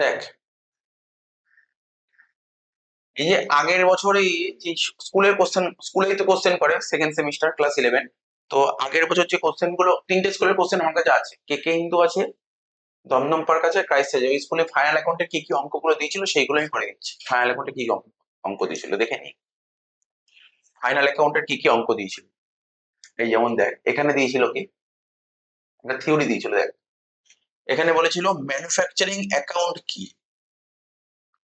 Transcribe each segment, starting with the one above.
দেখ, এই যে আগের বছরই যে স্কুলের কোশ্চেন, স্কুলেই তো কোশ্চেন করে সেকেন্ড সেমিস্টার ক্লাস 11, তো আগের বছর যে কোশ্চেন গুলো, তিনটে স্কুলের কোশ্চেন আমার কাছে আছে, কে কে হিন্দু আছে, দমদম পার্ক আছে, ক্রাইস্ট আছে। ওই স্কুলে ফাইনাল অ্যাকাউন্টে কি কি অঙ্কগুলো দিয়েছিল সেইগুলো আমি করে দিচ্ছি। ফাইনাল অ্যাকাউন্টে কি কি অঙ্ক দিয়েছিল দেখে নি। ফাইনাল অ্যাকাউন্টের কি কি অঙ্ক দিয়েছিল, এই যেমন দেখ এখানে দিয়েছিল কি, একটা থিওরি দিয়েছিল দেখ। এখানে বলেছিল ম্যানুফ্যাকচারিং অ্যাকাউন্ট কি,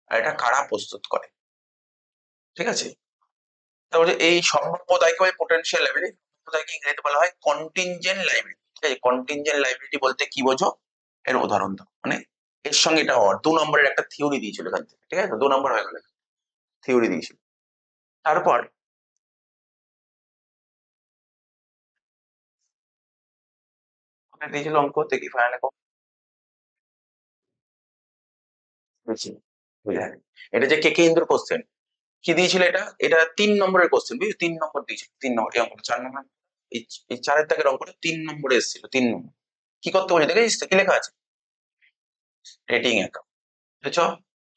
আর এটা কারা প্রস্তুত করে, ঠিক আছে। তারপরে এই সম্ভাব্য দায়কে হয় পোটেনশিয়াল লাইবিলিটি, দায়কে ইংরেজিতে বলা হয় কন্টিনজেন্ট লাইবিলিটি। ঠিক আছে, কন্টিনজেন্ট লাইবিলিটি বলতে কি বোঝো, এর উদাহরণ দাও, মানে এর সঙ্গে এটা হওয়ার 2 নম্বরের একটা থিওরি দিয়েছিল এখান থেকে, ঠিক আছে, 2 নম্বর হয়ে গেল, থিওরি দিয়েছিল। তারপর দিয়েছিল অঙ্ক থেকে ফাইনাল অঙ্ক, এটা যে কে কে ইন্দ্র কোশ্চেন কি দিয়েছিল, এটা এটা 3 নম্বরের কোশ্চেন, বুঝলি, 3 নম্বর দিয়েছিল, 3 নম্বর এই অঙ্কটা, 4 নম্বর, এই এই 4-এর দাগের অঙ্কটা 3 নম্বরে এসেছিল, 3 নম্বর। কি করতে বলছে দেখেছিস তো, কি লেখা আছে, ট্রেডিং অ্যাকাউন্ট। বুঝছ,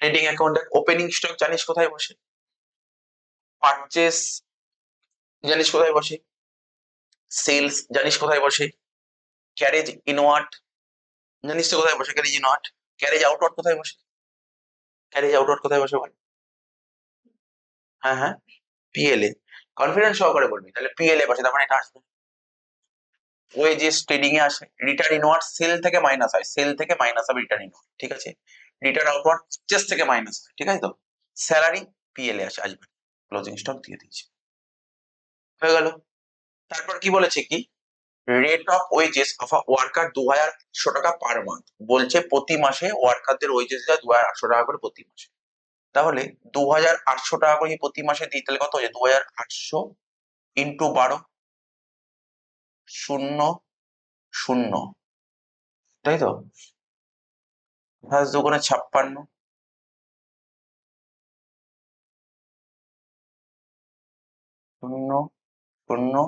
ট্রেডিং অ্যাকাউন্টের ওপেনিং স্টক জানিস কোথায় বসে, পারচেস জানিস কোথায় বসে, সেলস জানিস কোথায় বসে, ক্যারেজ ইনওয়ার্ড জানিস তো কোথায় বসে, ক্যারেজ ইনওয়ার্ড, ক্যারেজ আউটওয়ার্ড কোথায় বসে, ক্যারেজ আউটওয়ার্ড কোথায় বসে বল। হ্যাঁ হ্যাঁ, পিএলএ, কনফিডেন্স সহকারে বলবি, তাহলে পিএলএ বসে, তার মানে এটা আসবে। ওয়েজেস ট্রেডিং এ আসে, রিটার্ন ইনওয়ার্ড সেল থেকে মাইনাস হয়, সেল থেকে মাইনাস হবে রিটার্ন ইনওয়ার্ড, ঠিক আছে, রিটার্ন আউটওয়ার্ড পারচেস থেকে মাইনাস হয়, ঠিক আছে তো, স্যালারি পিএলএ আসে, আসবে, ক্লোজিং স্টক দিয়ে দিয়েছি, হয়ে গেল। তারপর কি বলেছে কি, rate of wages of a worker 2,800 টাকা পার মান্থ, বলছে প্রতি মাসে ওয়ার্কারদের ওয়েজেস দেয় 2,800 টাকা করে প্রতি মাসে। তাহলে 2,800 টাকা করে প্রতি মাসে দিই, তাহলে কত হচ্ছে, 2,800 ইন্টু 12, 0 0, তাই তো, 5 2 56, 0 0,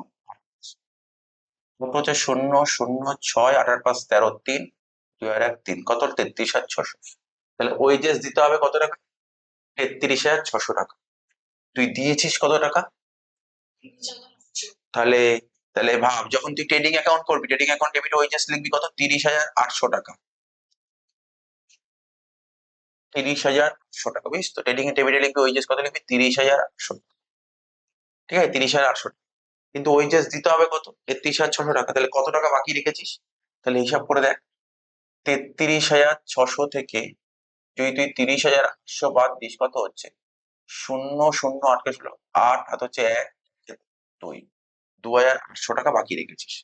কত হচ্ছে, 0 0 6 8 8 5 13 3, 2 আর 1 3, কত, 33,600। তাহলে ওয়েজেস দিতে হবে কত টাকা, 33,600 টাকা। তুই দিয়েছিস কত টাকা, তাহলে, তাহলে ভাব, যখন তুই ট্রেডিং অ্যাকাউন্ট করবি, ট্রেডিং অ্যাকাউন্ট ডেবিট ওয়েজেস লিখবি কত, 30,800 টাকা, 30,800 টাকা, বুঝিস তো, ট্রেডিং এ ডেবিটে লিখবি, ওয়েজেস কত লিখবি, 30,800, ঠিক আছে, 30,800। কিন্তু ওয়েজেস দিতে হবে কত, 33,600 টাকা, তাহলে কত টাকা বাকি রেখেছিস, তাহলে হিসাব করে দেখ, 33,600 থেকে যদি তুই 30,800 বাদ দিস, কত হচ্ছে, 0 0 আটকে ছিল, 8 হাত হচ্ছে 1 2, 2,800 টাকা বাকি রেখেছিস,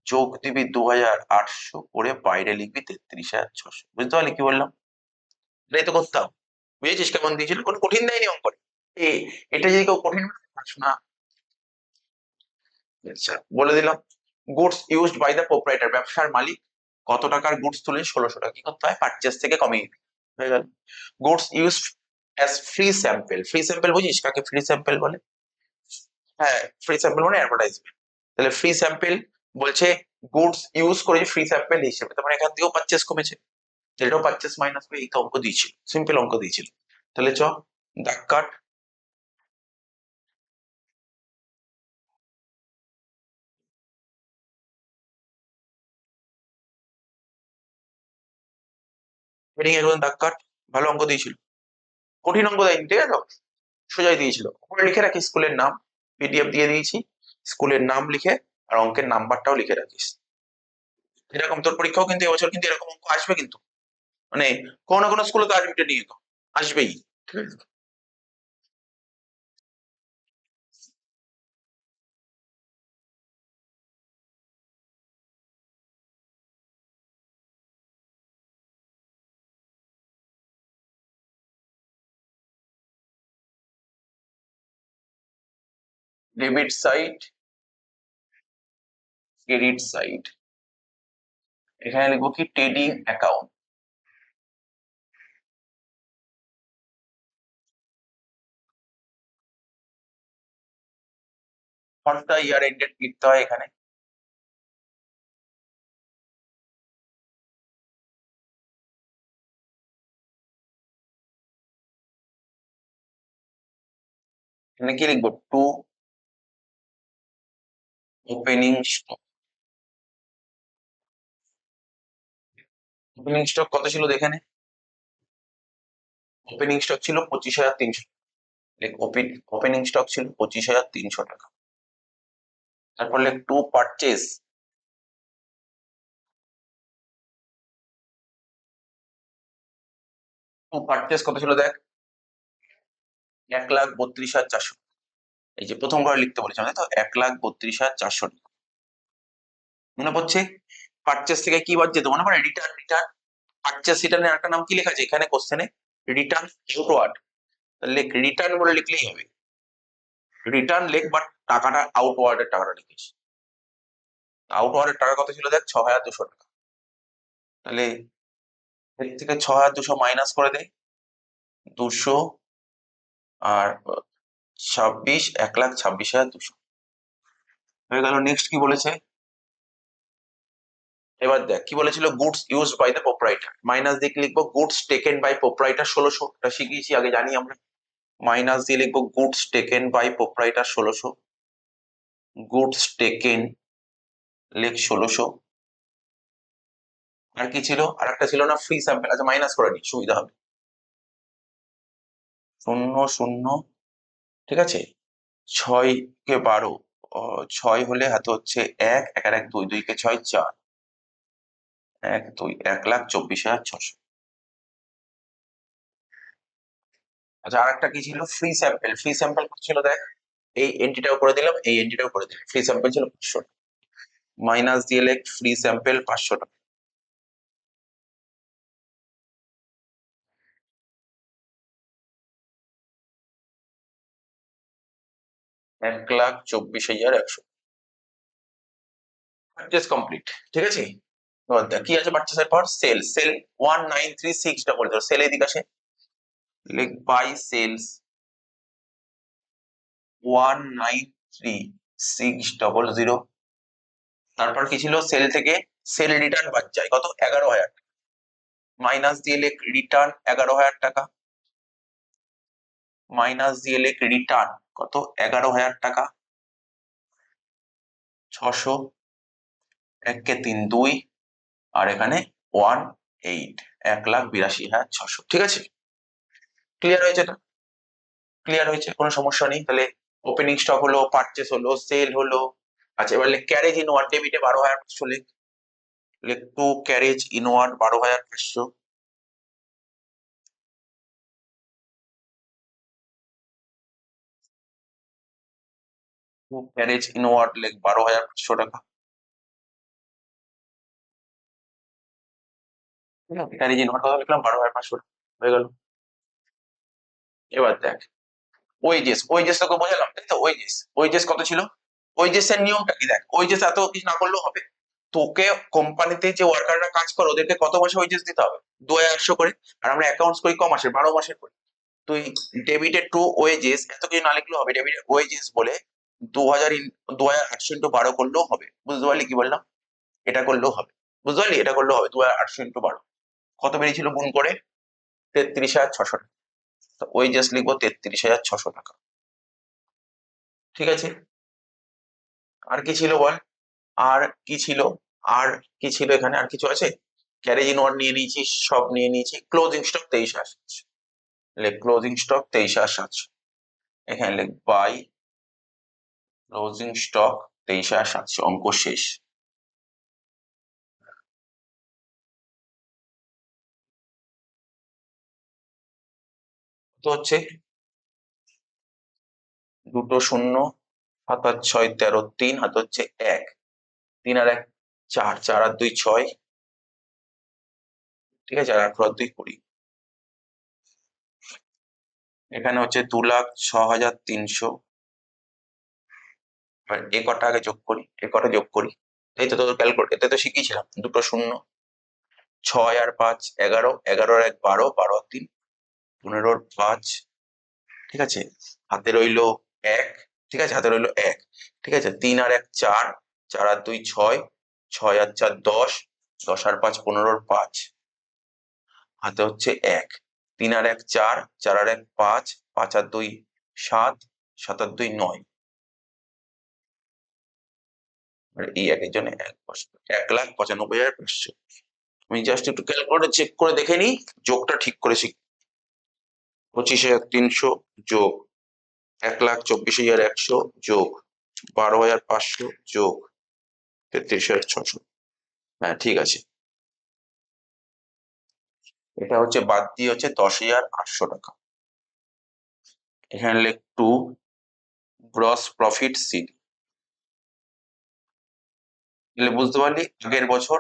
যোগ দিবি 2,800 করে বাইরে লিখবি 33,600, বুঝতে পারলি কি বললাম, এটাই তো করতাম, বুঝেছিস কেমন দিয়েছিল, কোনো কঠিন দেয়নি অঙ্ক, এ এটা যদি কেউ কঠিন না, আচ্ছা বলে দিলাম, goods used by the proprietor, ব্যবসার মালিক কত টাকার গুডস তুলে, 1,600 টাকা, কি করতে হয়, পারচেস থেকে কমিয়ে দিতে হয়। হয়ে গেল। Goods use as free sample, free sample বুঝিস কাকে ফ্রি স্যাম্পল বলে, হ্যাঁ, ফ্রি স্যাম্পল মানে অ্যাডভার্টাইজমেন্ট, তাহলে ফ্রি স্যাম্পল বলছে গুডস ইউজ করেছে ফ্রি স্যাম্পল হিসেবে, তার মানে এখান থেকেও পারচেস কমেছে, এটাও পারচেস মাইনাস করে, এই তো অঙ্ক দিয়েছিল, সিম্পল অঙ্ক দিয়েছিল। তাহলে চ, দাগ কাট, হেডিং এর দাগ কাট, ভালো অঙ্ক দিয়েছিল, কঠিন অঙ্ক দেয়নি, ঠিক আছে, সোজাই দিয়েছিল। ওপরে লিখে রাখিস স্কুলের নাম, পিডিএফ দিয়ে দিয়েছি, স্কুলের নাম লিখে আর অঙ্কের নাম্বারটাও লিখে রাখিস। এরকম তোর পরীক্ষাও কিন্তু এবছর কিন্তু এরকম অঙ্ক আসবে কিন্তু, মানে কোনো না কোনো স্কুলে তো আসবে, এটা নিয়ে তো আসবেই, ঠিক আছে। ডেবিট সাইড, ক্রেডিট সাইড, এখানে লিখবো কি, trading account, for the year ended লিখতে হয় এখানে, এখানে কি লিখবো? To opening stock. Opening stock কত ছিল দেখে নে। ওপেনিং স্টক ছিল 25,300। ওপেনিং স্টক ছিল 25,300 টাকা। তারপর লেখ টু পারচেস। টু পারচেস কত ছিল দেখ, 1,32,400। এই যে প্রথম ঘরে লিখতে বলেছিলাম, তাই তো, 1,32,400 টাকা। মনে পড়ছে? পারচেস থেকে কি বাদ যেত মনে পড়ে? রিটার্ন। রিটার্ন পারচেস রিটার্নের একটা নাম কি লেখা আছে এখানে কোশ্চেনে? Return outward. লেখ রিটার্ন বলে লিখলেই হবে। রিটার্ন লেখ, বাট টাকাটা আউটওয়ার্ডের টাকাটা লিখিস। আউটওয়ার্ডের টাকা কত ছিল দেখ, 6,200 টাকা। তাহলে এর থেকে 6,200 মাইনাস করে দে। 200 আর 26, 1,26,200 হয়ে গেল। নেক্সট কি বলেছে? এবার দেখ কি বলেছিল, goods use by the proprietor. Minus দিয়ে কি লিখবো? গুডস টেকেন বাই প্রোপ্রাইটার 1600, এটা শিখিয়েছি আগে, জানি আমরা। মাইনাস দিয়ে লিখবো goods taken by proprietor 1600। Goods taken লেখ 1600। আর কি ছিল? আর একটা ছিল না, ফ্রি স্যাম্পল। আচ্ছা মাইনাস করে নি, সুবিধা হবে। 0 0, ঠিক আছে। 6 কে 12, 6 হলে হাতে হচ্ছে 1, 1 আর 1 2, 2 কে 6 4, 1 2, 1,24,600। আচ্ছা আর একটা কি ছিল? Free sample. ফ্রি স্যাম্পল কত ছিল দেখ, এই এন্ট্রিটাও করে দিলাম, এই এন্ট্রিটাও করে দিলাম। ফ্রি স্যাম্পল ছিল 500 টাকা। মাইনাস দিয়ে লেখ ফ্রি স্যাম্পল 500 টাকা। 1,24,100। পারচেস কমপ্লিট, ঠিক আছে। এবার দেখ কি আছে পারচেসের পর? সেল। সেল 193600। সেল এদিকে আসে, লেখ বাই সেলস 193600। তারপর কি ছিল? সেল থেকে সেল রিটার্ন বাদ যায় কত? 11,000। মাইনাস দিয়ে লেখ রিটার্ন 11,000 টাকা। মাইনাস দিয়ে লেখ রিটার্ন কত? 11,000 টাকা। 600, 1 কে 3 2, আর এখানে 18, 1,82,600। ঠিক আছে, ক্লিয়ার হয়েছে? এটা ক্লিয়ার হয়েছে, কোনো সমস্যা নেই। তাহলে ওপেনিং স্টক হলো, পারচেস হলো, সেল হলো। আচ্ছা এবার লেখ ক্যারেজ ইনওয়ার্ড। ডেবিটে 12,500 লেখ। লেখ to carriage inward 12,500। To carriage inward লেখ 12,500 টাকা। ক্যারেজ ইনওয়ার্ড কত লিখলাম? 12,500 টাকা হয়ে গেল। এবার দেখ ওয়েজেস। ওয়েজেস তোকে বোঝালাম, তাই তো। ওয়েজেস, ওয়েজেস কত ছিল? ওয়েজেস এর নিয়মটা কি দেখ। ওয়েজেস এত কিছু না করলেও হবে। তোকে কোম্পানিতে যে ওয়ার্কাররা কাজ করে ওদেরকে কত মাসে ওয়েজেস দিতে হবে? 2,800 করে। আর আমরা অ্যাকাউন্টস করি ক মাসের? 12 মাসের করি। তুই ডেবিটেড টু ওয়েজেস এত কিছু না লিখলেও হবে। ডেবিটেড ওয়েজেস বলে 2,800 × 12 করলেও হবে। বুঝতে পারলি কি বললাম? এটা করলেও হবে। বুঝতে পারলি? এটা করলেও হবে। 2,800 × 12 কত বেরিয়েছিল গুণ করে? 33,600 টাকা। ওয়েজেস লিখবো 33,600 টাকা। ঠিক আছে, আর কি ছিল বল? আর কি ছিল? আর কি ছিল এখানে? আর কিছু আছে? ক্যারেজ ইনওয়ার্ড নিয়ে নিয়েছি, সব নিয়ে নিয়েছি। Closing stock 23,700। লেখ ক্লোজিং স্টক 23,700। এখানে লেখ বাই ক্লোজিং স্টক 23,700। অঙ্ক শেষ। তো হচ্ছে 2 শূন্য, 7 আর 6 13, 3 হাতে হচ্ছে 1, 3 আর 1 4, 4 আর 2 6, ঠিক আছে। আর 8 আর 2 20। এখানে হচ্ছে 2,06,300। এবার এ কটা আগে যোগ করি, এ কটা যোগ করি। এই তো তোদের ক্যালকুলেট, এতে তো শিখিয়েছিলাম। 2 শূন্য, 6 আর 5 11, 11 আর 1 12, 12 আর 3 15 আর 5, ঠিক আছে। হাতে রইলো 1, ঠিক আছে, হাতে রইলো 1, ঠিক আছে। 3 আর 1 4, 4 আর 2 6, 6 আর 4 10, 10 আর 5 15 আর 5, হাতে হচ্ছে 1, 3 আর 1 4, 4 আর 1 5, 5 আর 2 7, 7 আর 2 9, আর এই একের জন্য 1,95,500। আমি জাস্ট একটু ক্যালকুলেটর চেক করে দেখে নিই যোগটা ঠিক করেছি। 25,300 যোগ 1,24,100 যোগ 12,500 যোগ 33,600। হ্যাঁ ঠিক আছে, এটা হচ্ছে বাদ দিয়ে হচ্ছে 10,800 টাকা। এখানে লেখ টু গ্রস প্রফিট সিল। তাহলে বুঝতে পারলি আগের বছর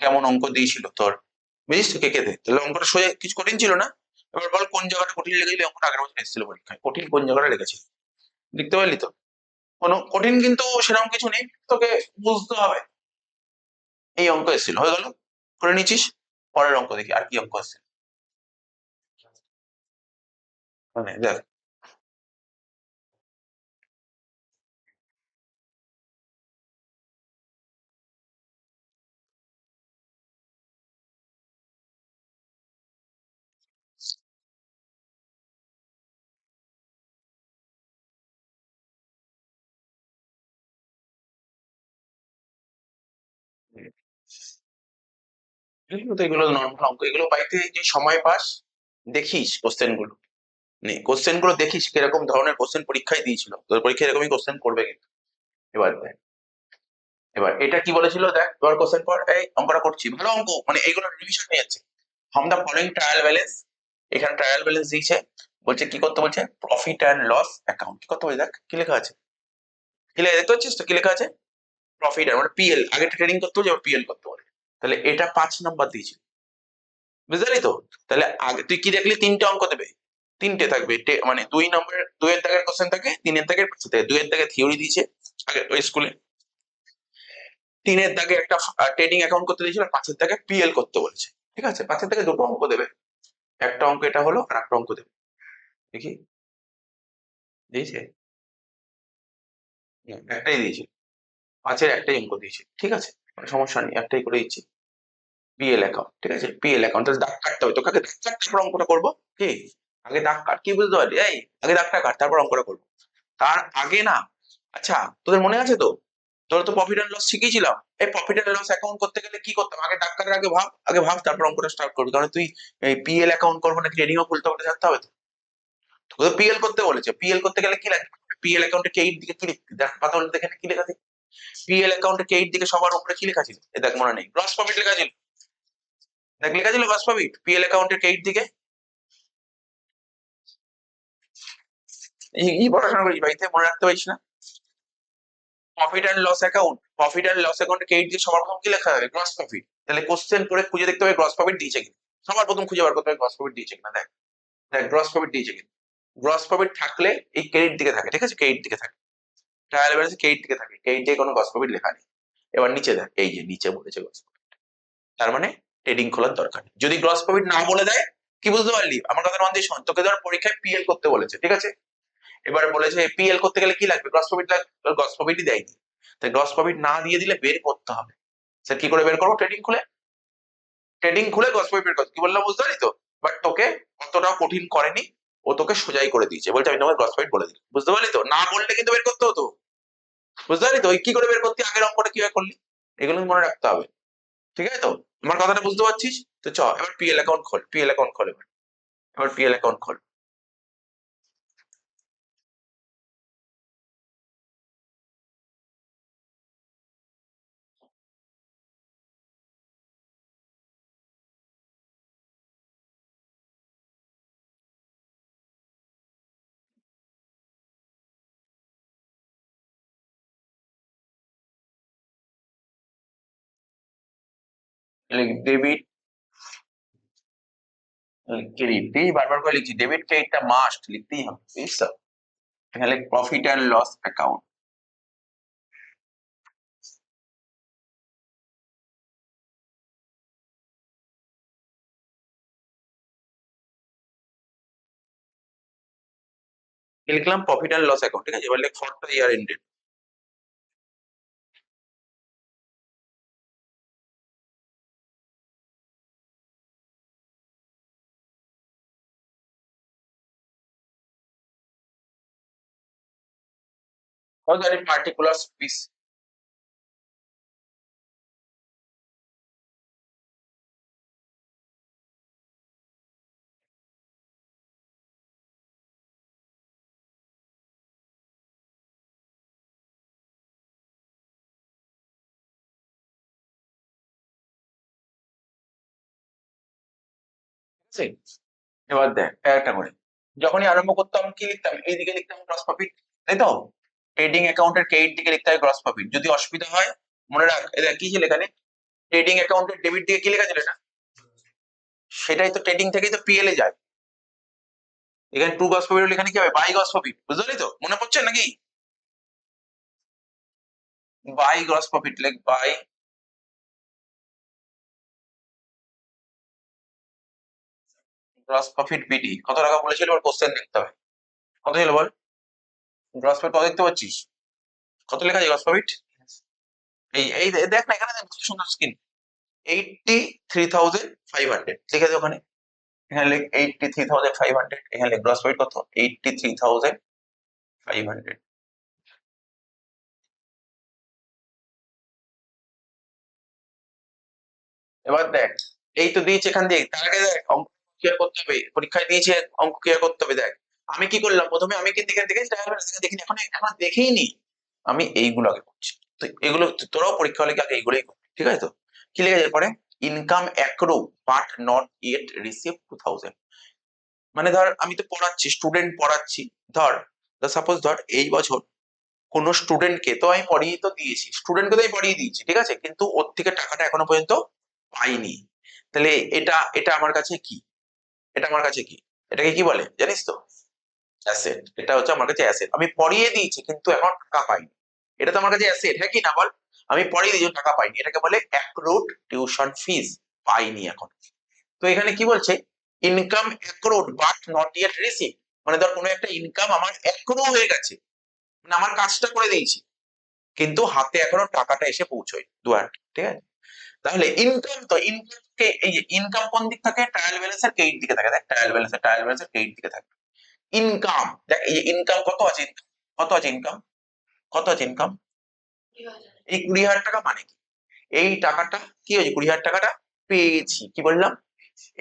কেমন অঙ্ক দিয়েছিল তোর, বুঝিস তো কে কে দে, তাহলে অঙ্কটা সোজা, কিছু কঠিন ছিল না। এবার বল কোন জায়গাটা কঠিন লেগেছিল, অঙ্কটা আগের বছর এসেছিল পরীক্ষায়, কঠিন কোন জায়গাটা লেগেছে, লিখতে পারলি তো? কোনো কঠিন কিন্তু সেরকম কিছু নেই, তোকে বুঝতে হবে। এই অঙ্ক এসেছিল, হয়ে গেল, করে নিচ্ছিস। পরের অঙ্ক দেখি আর কি অঙ্ক এসেছিল। মানে দেখ, এগুলো তো, এগুলো নর্মাল অঙ্ক, এগুলো বাড়িতে যে সময় পাস দেখিস কোশ্চেন গুলো, কোশ্চেন গুলো দেখিস কিরকম ধরনের কোশ্চেন পরীক্ষায় দিয়েছিল, তোর পরীক্ষায় এরকমই কোশ্চেন করবে কিন্তু। এবার দেখ, এবার এটা কি বলেছিল দেখ, এবার কোশ্চেন পর, এই অঙ্কটা করছি, ভালো অঙ্ক, মানে এইগুলো রিভিশন নিয়ে যাচ্ছে। From the following trial balance, এখানে ট্রায়াল ব্যালেন্স দিয়েছে, বলছে কি করতে বলছে, প্রফিট অ্যান্ড লস অ্যাকাউন্ট কি করতে বলছে, দেখ কি লেখা আছে, কি লেখা দেখতে পাচ্ছিস তো, কি লেখা আছে, প্রফিট মানে পিএল, আগে ট্রেডিং করতে বলছে, এবার পিএল করতে বলে। তাহলে এটা 5 নম্বর দিয়েছে, বুঝলি তো? তাহলে আগে তুই কি দেখলি, তিনটে অঙ্ক দেবে, তিনটে থাকবে, মানে 2 নম্বরের 2 এর দাগের কোশ্চেন থাকে, 3 এর দাগের কোশ্চেন থাকে, 2 এর দাগে থিওরি দিয়েছে আগে ওই স্কুলে, 3 এর দাগে একটা ট্রেডিং অ্যাকাউন্ট করতে দিয়েছিল, 5 এর দাগে পিএল করতে বলেছে। ঠিক আছে, 5 এর দাগে দুটো অঙ্ক দেবে, একটা অঙ্ক এটা হলো আর একটা অঙ্ক দেবে, দেখি দিয়েছে, একটাই দিয়েছে, 5 এর একটাই অঙ্ক দিয়েছে, ঠিক আছে, কোনো সমস্যা নেই, একটাই করে দিচ্ছি, পিএল অ্যাকাউন্ট, ঠিক আছে, পিএল অ্যাকাউন্ট, তাহলে দাগ কাটতে হবে তোকে, আগে দাগ কাট, তারপর অঙ্কটা করবো, কি, আগে দাগ কাট, কি বুঝতে পারলি, এই আগে দাগটা কাট, তারপর অঙ্কটা করবো, তার আগে না। আচ্ছা, তোদের মনে আছে তো, তোরা তো প্রফিট অ্যান্ড লস শিখেছিলাম, এই প্রফিট অ্যান্ড লস অ্যাকাউন্ট করতে গেলে কি করতাম, আগে দাগ কাটার আগে ভাব, আগে ভাব, তারপর অঙ্কটা স্টার্ট করবি, কারণ তুই এই পিএল অ্যাকাউন্ট করবো না ট্রেডিংও খুলতে হবে জানতে হবে তো। তোকে তো পিএল করতে বলেছে, পিএল করতে গেলে কি লাগবে, পিএল অ্যাকাউন্টে কে দিকে কি লিখবি, দেখ পাতা বলে দেখে কি লেখা আছে, পিএল অ্যাকাউন্টে কে দিকে সবার উপরে কি লেখা ছিল, এ দেখ মনে নেই, গ্রস প্রফিট লেখা ছিল, দেখ লেখা ছিল গ্রস প্রফিট, পিএল অ্যাকাউন্টের কে দিকে, এই পড়াশোনা করিস বাড়িতে, মনে রাখতে পারিস না। Profit and loss account, profit and loss অ্যাকাউন্টে ক্রেডিট দিয়ে সবার প্রথম কি লেখা হবে, গ্রস প্রফিট, তাহলে কোশ্চেন করে খুঁজে দেখতে হবে গ্রস প্রফিট দিয়েছে কিনা, সবার প্রথম খুঁজে বার করতে হবে গ্রস প্রফিট দিয়েছে কিনা, দেখ দেখ গ্রস প্রফিট দিয়েছে কিনা, গ্রস প্রফিট থাকলে এই ক্রেডিট দিকে থাকে, ঠিক আছে, ক্রেডিট দিকে থাকে, ট্রায়াল ব্যালেন্স ক্রেডিট দিকে থাকে, ক্রেডিট দিয়ে কোনো গ্রস প্রফিট লেখা নেই। এবার নিচে দেখ, এই যে নিচে বলেছে গ্রস প্রফিট, তার মানে ট্রেডিং খোলার দরকার নেই। যদি গ্রস প্রফিট না বলে দেয়, কি বুঝতে পারলি, আমার কথা মন দিয়ে শোন, তোকে ধর পরীক্ষায় পিএল করতে বলেছে, ঠিক আছে, এবার বলেছে পিএল করতে গেলে কি লাগবে, গ্রস প্রফিট লাগবে, গ্রস প্রফিটই দেয়নি, তাই গ্রস প্রফিট না দিয়ে দিলে বের করতে হবে, স্যার কি করে বের করবো, ট্রেডিং খুলে, ট্রেডিং খুলে গ্রস প্রফিট বের করতে, কি বললাম বুঝতে পারি তো, বাট তোকে অতটাও কঠিন করেনি, ও তোকে সোজাই করে দিয়েছে, বলছে আমি তোমাকে গ্রস প্রফিট বলে দিই, বুঝতে পারলি তো, না বললে কিন্তু বের করতে হতো, বুঝতে পারলি তো, ওই কি করে বের করতে, আগের অঙ্কটা কিভাবে করলি, এগুলো মনে রাখতে হবে, ঠিক আছে তো, আমার কথাটা বুঝতে পারছিস তো, চ এবার পিএল অ্যাকাউন্ট খোল, পিএল অ্যাকাউন্ট খোল, এবার এবার পিএল অ্যাকাউন্ট খোল, ডেবিট ক্রেডিট, এই বারবার করে লিখছি, ডেবিট ক্রেডিটটা মাস্ট লিখতেই হবে, বুঝছিস তো, এখানে প্রফিট অ্যান্ড লস অ্যাকাউন্ট, লিখলাম প্রফিট অ্যান্ড লস অ্যাকাউন্ট, ঠিক আছে, এবার লিখ for the year ended, or any particular piece. ঠিক আছে? এবার দেখ একটা করে, যখনই আরম্ভ করতাম কি লিখতাম, এইদিকে লিখতাম গ্রস প্রফিট, তাই তো? ট্রেডিং অ্যাকাউন্টের ক্রেডিট দিকে লিখতে হয় গ্রস প্রফিট। যদি অসুবিধা হয় মনে রাখ, এটা কি ছিল এখানে, ট্রেডিং অ্যাকাউন্টের ডেবিট দিকে কি লেখা ছিল এটা, সেটাই তো ট্রেডিং থেকেই তো পিএল এ যায়। এখানে টু গ্রস প্রফিট, এখানে কি হবে, বাই গ্রস প্রফিট, বুঝতে পারলি তো, মনে পড়ছে নাকি? বাই গ্রস প্রফিট, লেখ বাই গ্রস প্রফিট বিডি। কত টাকা বলেছিল, ওর কোশ্চেন দেখতে হবে। কত ছিল বল, গ্রস প্রফিট কত দেখতে পাচ্ছিস, কত লেখা আছে গ্রস প্রফিট? এই এই দেখ না, এখানে দেখ, কত সুন্দর স্ক্রিন, 83,500 লিখে দে ওখানে। এখানে লিখ 83,500, এখানে লিখ গ্রস প্রফিট কত, 83,500। এবার দেখ, এই তো দিয়েছে এখান দিয়ে, তার আগে দেখ অঙ্ক ক্লিয়ার করতে হবে, পরীক্ষায় দিয়েছে অঙ্ক ক্লিয়ার করতে হবে। দেখ আমি কি করলাম, প্রথমে আমি কিন্তু এখানে দেখেছি দেখিনি, এখন এখন দেখেই নি, আমি এইগুলো আগে করছি। তো এগুলো তোরাও পরীক্ষা হলে কি আগে এইগুলোই করবি, ঠিক আছে তো? কি লিখে যায় পরে, income accrue but not yet receive 2,000। মানে ধর আমি তো পড়াচ্ছি, স্টুডেন্ট পড়াচ্ছি, ধর সাপোজ ধর এই বছর কোনো স্টুডেন্টকে তো আমি পড়িয়ে তো দিয়েছি, স্টুডেন্টকে তো আমি পড়িয়ে দিয়েছি, ঠিক আছে, কিন্তু ওর থেকে টাকাটা এখনো পর্যন্ত পাইনি। তাহলে এটা এটা আমার কাছে কি, এটা আমার কাছে কি, এটাকে কি বলে জানিস তো, অ্যাসেট। এটা হচ্ছে আমার কাছে অ্যাসেট, আমি পড়িয়ে দিয়েছি কিন্তু এখন টাকা পাইনি, এটা তো আমার কাছে অ্যাসেট, হ্যাঁ কি না বল? আমি পড়িয়ে দিয়েছি টাকা পাইনি, এটাকে বলে অ্যাক্রুড টিউশন ফিস, পাইনি এখন। তো এখানে কি বলছে, income accrued but not yet receive, মানে ধর কোনো একটা ইনকাম আমার অ্যাক্রু হয়ে গেছে, মানে আমার কাজটা করে দিয়েছি, কিন্তু হাতে এখনো টাকাটা এসে পৌঁছয় দু হাজার, ঠিক আছে? তাহলে ইনকাম, তো ইনকামকে এই যে ইনকাম কোন দিক থাকে, ট্রায়াল ব্যালেন্সের ক্রেডিট দিকে থাকে, দেখ ট্রায়াল ব্যালেন্সের ক্রেডিট দিকে থাকে ইনকাম। দেখ এই যে ইনকাম কত আছে, কত আছে ইনকাম, কত আছে ইনকাম, এই 20,000 টাকা, মানে কি, এই টাকাটা কি হয়েছে, 20,000 টাকাটা পেয়েছি, কি বললাম,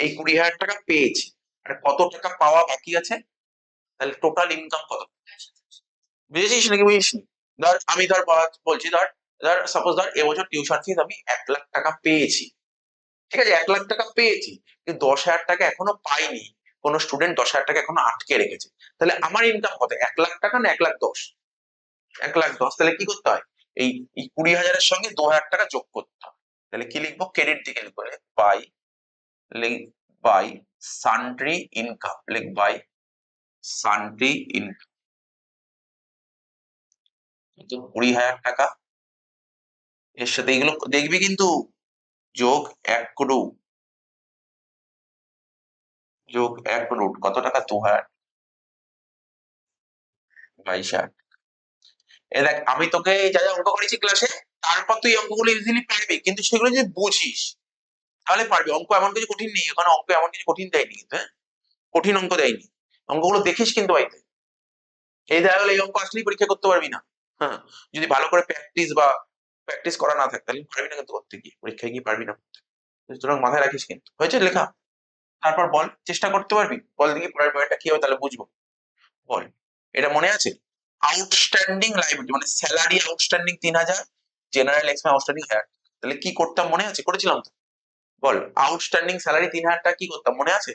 এই 20,000 টাকা পেয়েছি, আর কত টাকা পাওয়া বাকি আছে, তাহলে টোটাল ইনকাম কত, বুঝেছিস নাকি বুঝিস নি? ধর আমি ধর বলছি, ধর ধর সাপোজ ধর এবছর টিউশন ফিস আমি 1,00,000 টাকা পেয়েছি, ঠিক আছে, 1,00,000 টাকা পেয়েছি, কিন্তু 10,000 টাকা এখনো পাইনি, কোন স্টুডেন্ট 10,000 টাকা এখনো আটকে রেখেছে, তাহলে আমার ইনকাম কত, 1,00,000 টাকা না 1,10,000? 1,10,000, তাহলে কি করতে হয়, এই 20,000-এর সঙ্গে 2,000 টাকা যোগ করতে হবে। তাহলে কি লিখবো, ক্রেডিট দিকে লিখবো, বাই, লিখ বাই সান্ড্রি ইনকাম, লিখ বাই সান্ড্রি ইনকাম, 20,000 টাকা, এর সাথে এগুলো দেখবি কিন্তু, যোগ অ্যাক্রু, যোগ অ্যাক্রুড কত টাকা, 2,000, 22,000। এ দেখ আমি তোকে যা যা অঙ্ক করেছি ক্লাসে, তারপর তুই অঙ্কগুলো ইজিলি পারবি, কিন্তু সেগুলো যদি বুঝিস তাহলে পারবি। অঙ্ক এমন কিছু কঠিন নেই, এখানে অঙ্ক এমন কিছু কঠিন দেয়নি কিন্তু, হ্যাঁ, কঠিন অঙ্ক দেয়নি, অঙ্কগুলো দেখিস কিন্তু বাড়িতে, এই দেখা গেলো এই অঙ্ক আসলেই পরীক্ষা করতে পারবি না, হ্যাঁ, যদি ভালো করে প্র্যাকটিস করা না থাকে তাহলে পারবি না কিন্তু করতে গিয়ে, পরীক্ষায় গিয়ে পারবি না, সুতরাং মাথায় রাখিস কিন্তু, হয়েছে লেখা? তারপর বল, চেষ্টা করতে পারবি, বল দেখি পরের পয়েন্টটা কি হবে, তাহলে বুঝবো, বল, এটা মনে আছে, আউটস্ট্যান্ডিং লাইবিলিটি মানে salary outstanding 3,000, general expense outstanding 1,000, তাহলে কি করতাম মনে আছে, করেছিলাম তো, বল আউটস্ট্যান্ডিং স্যালারি 3,000 টাকা কি করতাম মনে আছে,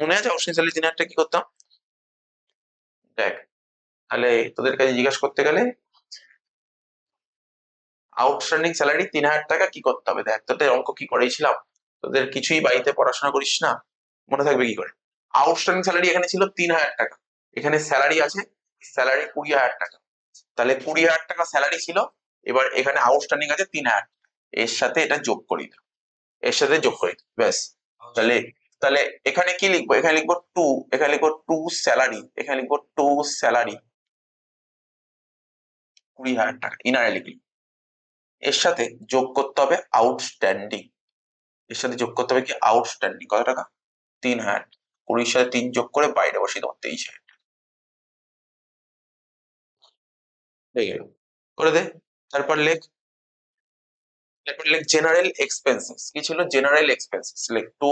মনে আছে আউটস্ট্যান্ডিং স্যালারি 3,000 টাকা কি করতাম, দেখ তাহলে তোদের কাছে জিজ্ঞাসা করতে গেলে, আউটস্ট্যান্ডিং স্যালারি 3,000 টাকা কি করতে হবে, দেখ তোদের অঙ্ক কি করেছিলাম, তোদের কিছুই বাড়িতে পড়াশোনা করিস না, মনে থাকবে কি করে? আউটস্ট্যান্ডিং স্যালারি এখানে ছিল 3,000 টাকা, এখানে স্যালারি আছে, স্যালারি 20,000 টাকা, তাহলে 20,000 টাকা স্যালারি ছিল, এবার এখানে আউটস্ট্যান্ডিং আছে 3,000, এর সাথে এটা যোগ করি দাও, এর সাথে যোগ করি দাও, ব্যাস। তাহলে তাহলে এখানে কি লিখবো, এখানে লিখবো টু, এখানে লিখবো টু স্যালারি, এখানে লিখবো টু স্যালারি 20,000 টাকা ইনারে লিখলি, এর সাথে যোগ করতে হবে আউটস্ট্যান্ডিং, এর সাথে যোগ করতে হবে কি আউটস্ট্যান্ডিং কত টাকা, 3,000, 20 সাথে 3 যোগ করে বাইরে বসিয়ে দেবো 23,000। হয়ে গেল, করে দে। তারপর লেখ, জেনারেল এক্সপেন্সেস। কি ছিল? General expenses. লেখ to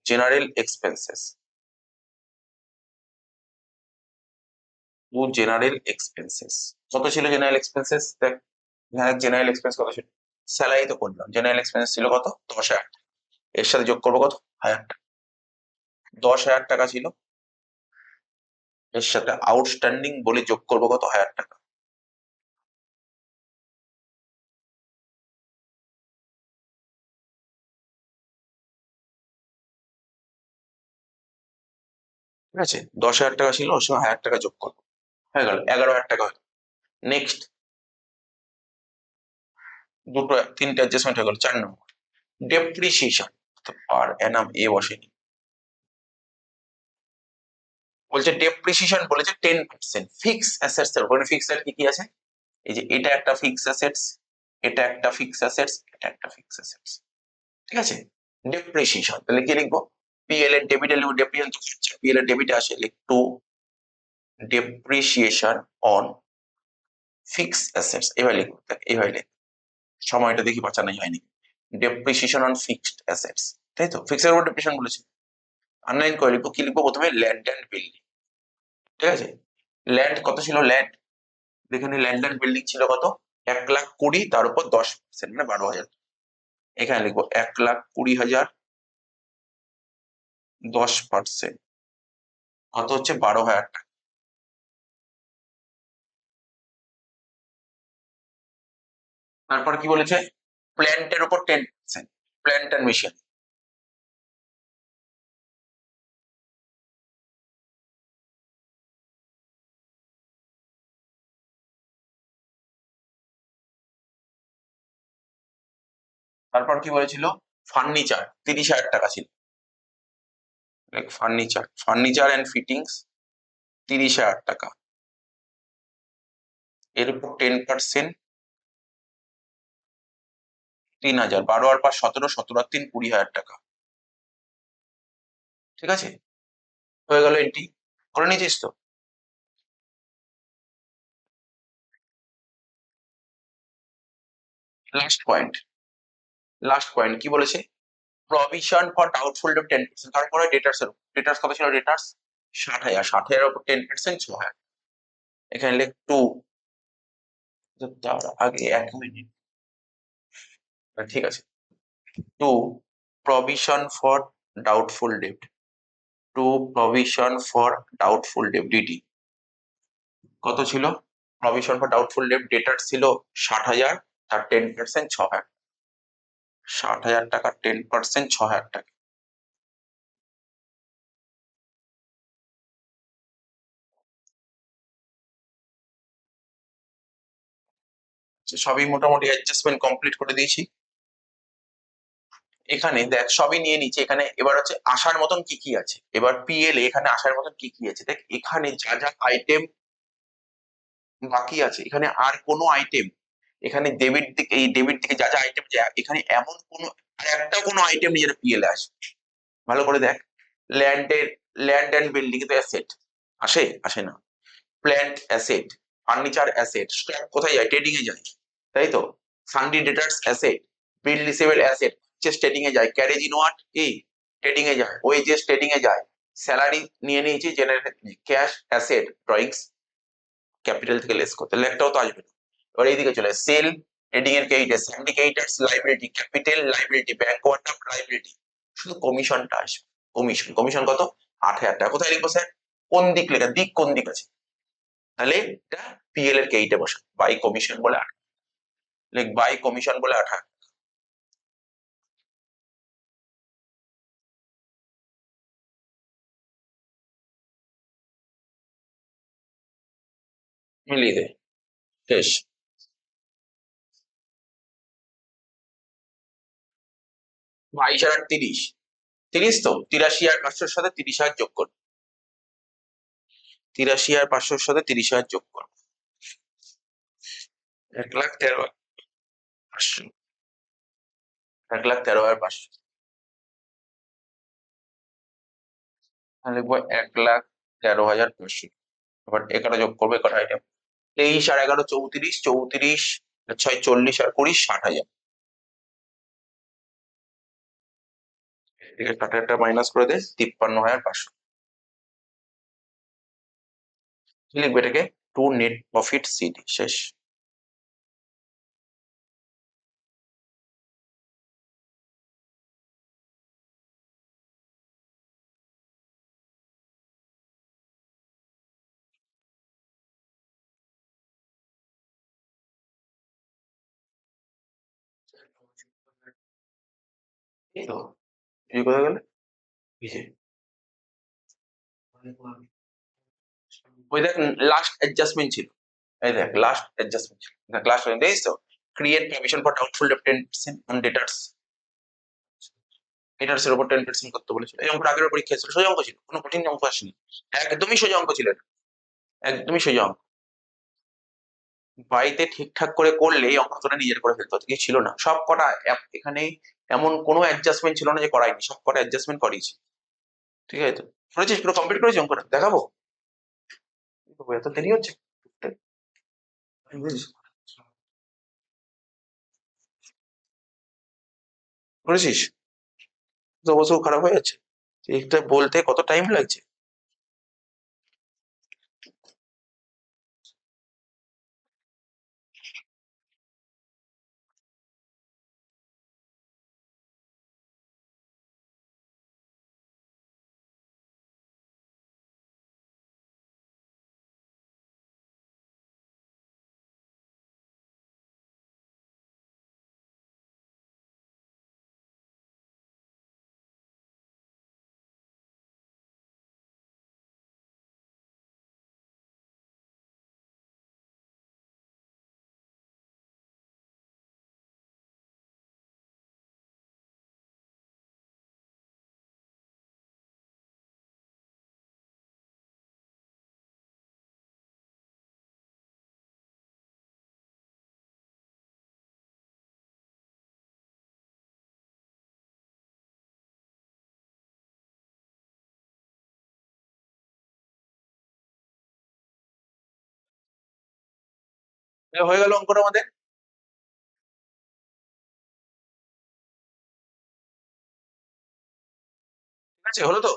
general expenses, to general expenses. কত ছিল জেনারেল এক্সপেন্সেস? দেখ এখানে জেনারেল এক্সপেন্স কত ছিল? স্যালারি তো করলাম, জেনারেল এক্সপেন্স ছিল কত? 10,000। এর সাথে যোগ করবো কত? 1,000 টাকা। 10,000 টাকা ছিল, এর সাথে আউটস্ট্যান্ডিং বলে যোগ করবো কত? 1,000 টাকা। ঠিক আছে, 10,000 টাকা ছিল, ওর সঙ্গে 1,000 টাকা যোগ করবো, হয়ে গেল 11,000 টাকা। নেক্সট দুটো তিনটে অ্যাডজাস্টমেন্ট হয়ে গেল। 4 নম্বর ডেপ্রিসিয়েশন, পার অ্যানাম এ বসেনি, বলছে ডেপ্রিসিয়েশন বলেছে 10%। ফিক্স অ্যাসেটস এর উপরে, ফিক্স অ্যাসেট কি কি আছে? এই যে এটা একটা ফিক্স অ্যাসেটস, এটা একটা ফিক্স অ্যাসেটস, এটা একটা ফিক্স অ্যাসেটস। ঠিক আছে, ডেপ্রিসিয়েশন তাহলে কি লিখবো? পিএল এর ডেবিটে লিখবো, ডেপ্রিসিয়েশন পিএল এর ডেবিটে আসে, লিখ to depreciation on fix assets. এভাবে লিখবো, এইভাবে লিখ, সময়টা দেখি বাঁচানোই হয়নি। ডেপ্রিসিয়েশন অন ফিক্সড অ্যাসেটস, তাই তো? ফিক্সড এর উপর ডেপ্রিসিয়েশন বলেছে। আন্ডারলাইন করে লিখবো, কি লিখবো? প্রথমে ল্যান্ড অ্যান্ড বিল্ডিং। ঠিক আছে, ল্যান্ড কত ছিল? ল্যান্ড, এখানে ল্যান্ড অ্যান্ড বিল্ডিং ছিল কত? 1,20,000, তার উপর 10%, মানে 12,000। এখানে লিখবো 1,20,000, 10%, কত হচ্ছে? 12,000 টাকা। তারপর কি বলেছে? প্ল্যান্টের উপর 10%, প্ল্যান্ট অ্যান্ড মেশিন। তারপর কি বলেছিল? ফার্নিচার 30,000 টাকা ছিল, ফার্নিচার, ফার্নিচার অ্যান্ড ফিটিংস 30,000 টাকা, এর উপর 10% 3,000, 12 আর 5 17, 17 আর 3 20,000 টাকা। ঠিক আছে, হয়ে গেল এন্ট্রি, করে নিয়েছিস তো? লাস্ট পয়েন্ট, লাস্ট পয়েন্ট কি বলেছে? Provision for doubtful debt 10%। তারপরে ডেটার্স এর, ডেটার্স কত ছিল? ডেটার্স 60,000, 60,000 উপর 10% 6,000। এখানে লেখ টু, তার আগে 1 মিনিট, ঠিক আছে, to provision for doubtful debt, to provision for doubtful debt ডিটি কত ছিল? প্রভিশন ফর ডাউটফুল ডেট ডেটার ছিল 60,000, তার 10% 6,000। 60,000 টাকা 10% 6,000 টাকা। সবই মোটামুটি অ্যাডজাস্টমেন্ট কমপ্লিট করে দিয়েছি। এখানে দেখ সবই নিয়ে নিচ্ছে, এখানে এবার হচ্ছে আসার মতন কি কি আছে। এবার পিএল এখানে আসার মতন কি কি আছে দেখ, এখানে যা যা আইটেম বাকি আছে, এখানে আর কোনো আইটেম, এখানে ডেবিট দিকে, এই ডেবিট দিকে যা যা আইটেম, এখানে এমন কোনো আর একটাও কোনো আইটেম নেই যেটা পিএল এ আসে। ভালো করে দেখ, ল্যান্ডের, ল্যান্ড অ্যান্ড বিল্ডিং তো অ্যাসেট, আসে? আসে না। Plant asset, furniture asset, stock কোথায় যায়? ট্রেডিং এ যায়, তাই তো? সানডি ডেটার্স অ্যাসেট, বিল রিসিভেবল অ্যাসেট, চেস ট্রেডিং এ যায়, ক্যারেজ ইন ওয়াট কি ট্রেডিং এ যায়, ওয়েজেস ট্রেডিং এ যায়, স্যালারি নিয়ে নিয়েছি, generate cash asset, drawings capital থেকে লেস করতে, তাহলে একটাও তো আসবে না। এবার এইদিকে চলে সেল, ট্রেডিং এর creditor, সিন্ডিকেটার্স liability, capital liability, bank overdraft liability, শুধু কমিশনটা আসবে। কমিশন, কমিশন কত? 8,000 টাকা। কোথায় লিখবো স্যার? কোন দিক লেখা, দিক কোন দিক আছে? তাহলে এটা পিএল এর কেইটে বসে, বাই কমিশন বলে লিখ, বাই কমিশন বলে 8,000 মিলিয়ে দে, শেষ। 22 আর 30, 30 তো 83 আর 500 সাথে 30,000 যোগ কর, 83 আর 500 সাথে 30,000 যোগ কর, 1,13,500, 1,13,500, লিখবো 1,13,500। এবার এখানে যোগ করবে কটা আইটেম? 23 আর 11 34, 34 আর 6 40 আর 20 60,000। ঠিক আছে, 60,000 মাইনাস করে দে, 53,500। কি লিখবে এটাকে? টু নেট প্রফিট সিডি, শেষ। এই তো, এই কোথায় গেলে? এই যে, ওই দেখ, লাস্ট অ্যাডজাস্টমেন্ট ছিল। এই দেখ, লাস্ট অ্যাডজাস্টমেন্ট ছিল, দেখ লাস্ট দেখিস তো, create provision for doubtful debt 10% on debtors. Debtors এর উপর 10% করতে বলেছিল। এই অঙ্কটা আগের পরীক্ষা ছিল, সোজা অঙ্ক ছিল, কোনো কঠিন অঙ্ক আসেনি, একদমই সোজা অঙ্ক ছিল এটা, একদমই সোজা অঙ্ক। বাড়িতে ঠিকঠাক করে করলে এই অঙ্ক তোরা নিজের করে ফেলতে হতো, কিছু ছিল না। সব কটা এখানে এমন কোনো অ্যাডজাস্টমেন্ট ছিল না যে করাইনি, সব কটা অ্যাডজাস্টমেন্ট করিয়েছি। ঠিক আছে তো, করেছিস? পুরো কমপ্লিট করেছি অঙ্কটা, দেখাবো? এত দেরি হচ্ছে? করেছিস? তো অবশ্য খারাপ হয়ে যাচ্ছে, এটা বলতে কত টাইম লাগছে। হয়ে গেল অঙ্কটা আমাদের। ঠিক আছে, হলো তো?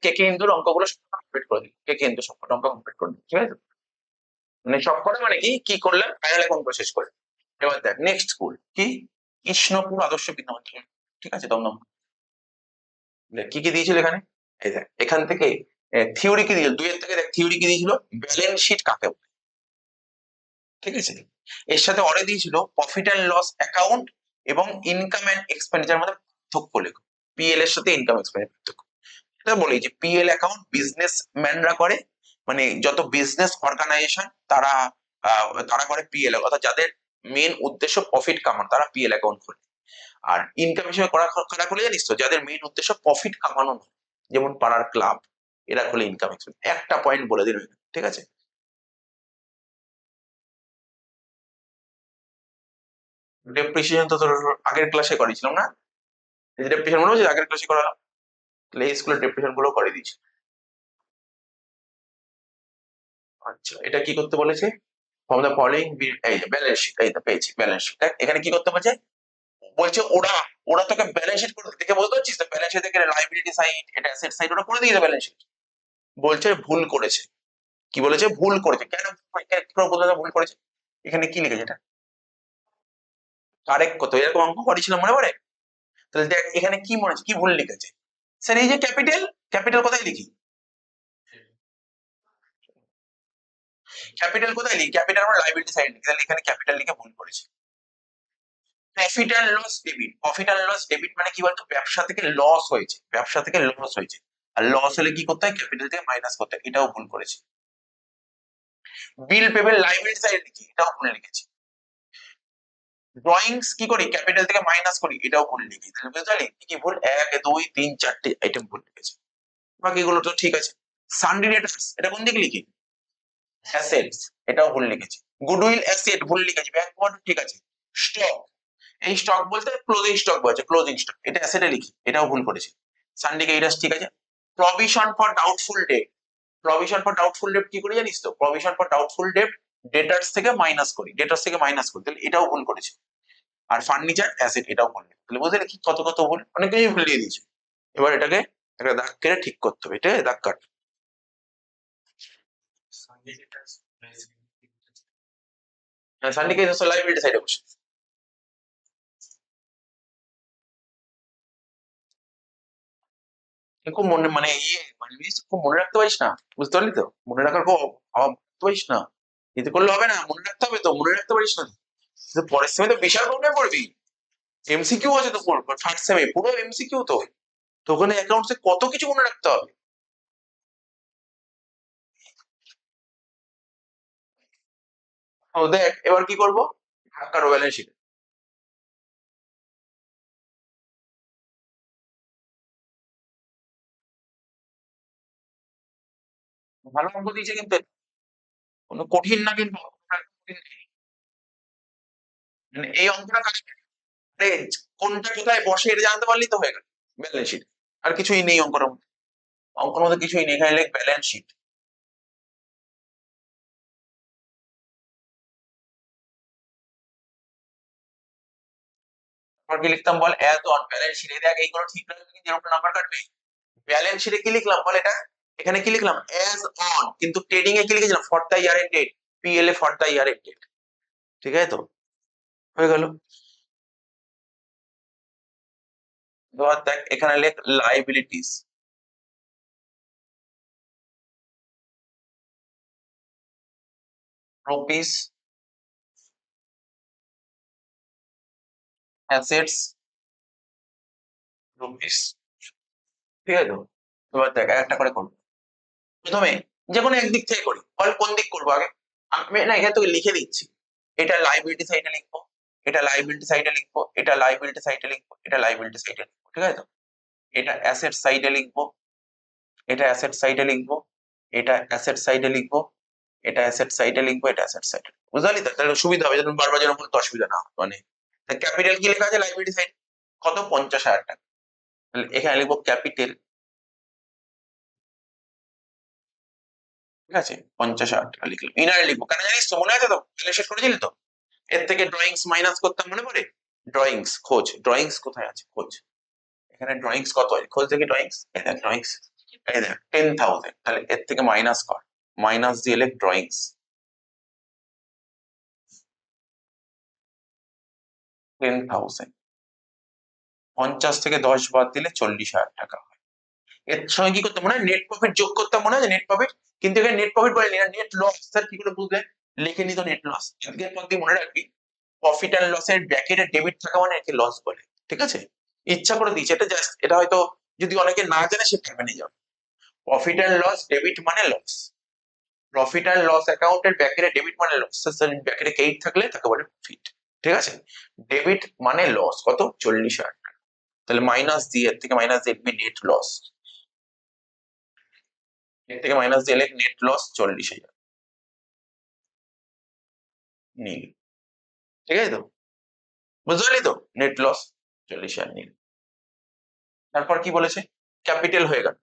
কে কে হিন্দুর অঙ্কগুলো কমপ্লিট করে দিই, কে কে হিন্দু সবকটা অঙ্ক কমপ্লিট করে দিই, ঠিক আছে? মানে সবকটা মানে কি কি করলাম, ফাইনাল অঙ্ক শেষ করে। এবার দেখ, নেক্সট স্কুল কি? কৃষ্ণপুর আদর্শ বিদ্যা মন্দির। ঠিক আছে, দমদম। দেখ কি কি দিয়েছিল এখানে। এই দেখ, এখান থেকে থিওরি কি দিয়েছিল, দুইয়ের থেকে দেখ থিওরি কি দিয়েছিল, ব্যালেন্স শিট কাকে বলে। ঠিক আছে, এর সাথে অরে দিয়েছিল প্রফিট অ্যান্ড লস অ্যাকাউন্ট এবং ইনকাম অ্যান্ড এক্সপেন্ডিচার মধ্যে পার্থক্য লেখো। পিএল এর সাথে ইনকাম এক্সপেন্ডিচার পার্থক্য। এটা বলি যে পিএল অ্যাকাউন্ট বিজনেস ম্যানরা করে, মানে যত বিজনেস অর্গানাইজেশন তারা তারা করে পিএল, অর্থাৎ যাদের মেন উদ্দেশ্য প্রফিট কামানো তারা পিএল অ্যাকাউন্ট খোলে। আর ইনকাম হিসেবে কারা খোলে জানিস তো, যাদের মেন উদ্দেশ্য প্রফিট কামানো নয়, যেমন পাড়ার ক্লাব, এরা খোলে ইনকাম এক্সপেন্স। একটা পয়েন্ট বলে দিন, ঠিক আছে? ডেপ্রিসিয়েশন তো তোর আগের ক্লাসে করেছিলাম না? ডেপ্রিসিয়েশন মনে হচ্ছে আগের ক্লাসে করালাম, তাহলে এই স্কুলের ডেপ্রিসিয়েশন গুলো করে দিচ্ছি। আচ্ছা, এটা কি করতে বলেছে? ফ্রম দ্য ফলোইং, এই যে ব্যালেন্স শিট, এই তো পেয়েছি ব্যালেন্স শিট। এখানে কি করতে বলছে? বলছে ওরা ওরা তোকে ব্যালেন্স শিট করে দেখে বলতে পারছিস তো, ব্যালেন্স শিট থেকে লাইবিলিটি সাইড, এটা অ্যাসেট সাইড, ওরা করে দিয়েছে ব্যালেন্স শিট। বলছে ভুল করেছে। কি বলেছে? ভুল করেছে। কেন বলতে ভুল করেছে? এখানে কি লিখেছে এটা? কারেক্ট কত, এরকম অঙ্ক করেছিল মনে পড়ে? তাহলে দেখ এখানে কি মনে হচ্ছে, কি ভুল লিখেছে? স্যার এই যে ক্যাপিটাল, ক্যাপিটাল কোথায় লিখি? ক্যাপিটাল কোথায় লিখি? ক্যাপিটাল আমরা লাইবিলিটি সাইড লিখি, তাহলে এখানে ক্যাপিটাল লিখে ভুল করেছে। Profit and loss debit, profit and loss debit মানে কি বলতো, ব্যবসা থেকে লস হয়েছে, ব্যবসা থেকে লস হয়েছে। আর লস হলে কি করতে হয়? ক্যাপিটাল থেকে মাইনাস করতে হয়, এটাও ভুল করেছে। বিল পেমেন্ট লাইবিলিটি সাইড লিখি, এটাও ভুল লিখেছি। ড্রয়িংস কি করি? ক্যাপিটাল থেকে মাইনাস করি, এটাও ভুল লিখি। তাহলে বুঝতে পারলি কি কি ভুল? 1 2 3 4টে আইটেম ভুল লিখেছে, বাকিগুলো তো ঠিক আছে। সানডে ডেটার্স, এটা কোন দিকে লিখি? অ্যাসেটস, এটাও ভুল লিখেছি। গুডউইল অ্যাসেট ভুল লিখেছি, ব্যাংক বন্ড ঠিক আছে। স্টক, এই স্টক বলতে ক্লোজিং স্টক বলছে, ক্লোজিং স্টক, এটা অ্যাসেটে লিখি, এটাও ভুল করেছি। সানডে এইটাস ঠিক আছে। Provision for doubtful debt, provision for doubtful debt কি করে জানিস তো? Provision for doubtful debt debtors থেকে মাইনাস করি, ডেটার্স থেকে মাইনাস করি, তাহলে এটাও ভুল করেছে। আর ফার্নিচার অ্যাসেট এটাও ভুল, তাহলে বুঝলে কি কত কত ভুল, অনেক কিছুই ভুল দিয়ে দিয়েছে। এবার এটাকে একটা দাগ কেটে ঠিক করতে হবে, এটা দাগ কাট। সান্ডিকে লাইব্রেরি সাইডে বসে খুব মনে মানে মানে খুব মনে রাখতে পারিস না, বুঝতে পারলি তো? মনে রাখার খুব অভাব, রাখতে পারিস না, এতে করলে হবে না, মনে রাখতে হবে তো, মনে রাখতে পারিস না তো পরের সেমে তো বিশাল প্রবলেম পড়বি। এমসিকিউ আছে তো থার্ড সেমে পুরো এমসিকিউ তো, তো ওখানে অ্যাকাউন্টসে কত কিছু মনে রাখতে হবে। তো দেখ এবার কি করবো, ঢাকার ব্যালেন্স শিট। ভালো অঙ্ক দিয়েছে কিন্তু, কোনো কঠিন না কিন্তু, মানে এই অঙ্কটা আরে কোনটা কোথায় বসে এটা জানতে পারলি তো হয়ে গেল ব্যালেন্স শিট, আর কিছুই নেই অঙ্কটার মধ্যে, অঙ্কের মধ্যে কিছুই নেই, এখানে লেখ ব্যালেন্স শিট। তারপর কি লিখতাম বল, অ্যাজ অন ব্যালেন্স শিটে দেখ এইগুলো ঠিক রাখবে কিন্তু এরকম নাম্বার কাটবে। ব্যালেন্স শিটে কি লিখলাম বল, এটা এখানে কি লিখলাম অ্যাজ অন, কিন্তু ট্রেডিং এ কি লিখেছিলাম for the year end date, PL এ for the year end date, ঠিক আছে তো, হয়ে গেল। এবার দেখ এখানে লেখ লাইবিলিটিস, রুপিস, অ্যাসেটস, রুপিস, ঠিক আছে তো। এবার দেখ একটা করে করবো, প্রথমে যে কোনো একদিক থেকে করি, বল কোন দিক করবো আগে? আমি না এখানে তোকে লিখে দিচ্ছি, এটা লাইবিলিটি সাইডে লিখবো, এটা লাইবিলিটি সাইডে লিখবো, এটা লাইবিলিটি সাইডে লিখবো, এটা লাইবিলিটি সাইডে লিখবো, ঠিক আছে তো। এটা অ্যাসেট সাইডে লিখবো, এটা অ্যাসেট সাইডে লিখবো, এটা অ্যাসেট সাইডে লিখবো, এটা অ্যাসেট সাইডে লিখবো, এটা অ্যাসেট সাইডে, বুঝলি তো? তাহলে সুবিধা হবে, যেন বারবার যেন বলতে অসুবিধা না হয়। মানে ক্যাপিটাল কি লেখা আছে লাইবিলিটি সাইড, কত 50,000 টাকা, তাহলে এখানে লিখবো ক্যাপিটাল, ঠিক আছে 50,000 টাকা লিখলাম। ইনারে লিখবো কেন জানিস তো, মনে আছে তো, ক্যালকুলেট করেছিলি তো? এর থেকে ড্রয়িংস মাইনাস করতাম, মনে পড়ে? ড্রয়িংস খোঁজ, ড্রয়িংস কোথায় আছে খোঁজ, এখানে ড্রয়িংস কত আছে খোঁজ দেখি, ড্রয়িংস এই দেখ ড্রয়িংস, এই দেখ 10,000, তাহলে এর থেকে মাইনাস কর, মাইনাস দিয়ে লেখ ড্রয়িংস 10,000, 50 থেকে 10 বাদ দিলে 40,000 টাকা হয়। এর সঙ্গে কি করতাম মনে হয়, নেট প্রফিট যোগ করতাম, মনে হয় নেট প্রফিট, কিন্তু এখানে নেট প্রফিট বলেনি, নেট লস স্যার কি করে বুঝলে, লিখে নিত নেট লস, আজকের পর দিয়ে মনে রাখবি, প্রফিট অ্যান্ড লসের ব্র্যাকেটে ডেবিট থাকা মানে একে লস বলে, ঠিক আছে? ইচ্ছা করে দিয়েছে এটা, জাস্ট এটা হয়তো যদি অনেকে না জানে সে পারবে না যাবে। প্রফিট অ্যান্ড লস ডেবিট মানে লস, প্রফিট অ্যান্ড লস অ্যাকাউন্টের ব্র্যাকেটে ডেবিট মানে লস, ব্র্যাকেটে ক্রেডিট থাকলে তাকে বলে প্রফিট, ঠিক আছে? ডেবিট মানে লস কত 40,000 টাকা, তাহলে মাইনাস দিয়ে এর থেকে মাইনাস দেখবি নেট লস, এর থেকে মাইনাস দিয়ে নেট লস 40,000 নীল, ঠিক আছে তো, বুঝতে পারলি তো, নেট লস 40,000 নীল। তারপর কি বলেছে, ক্যাপিটাল হয়ে গেল,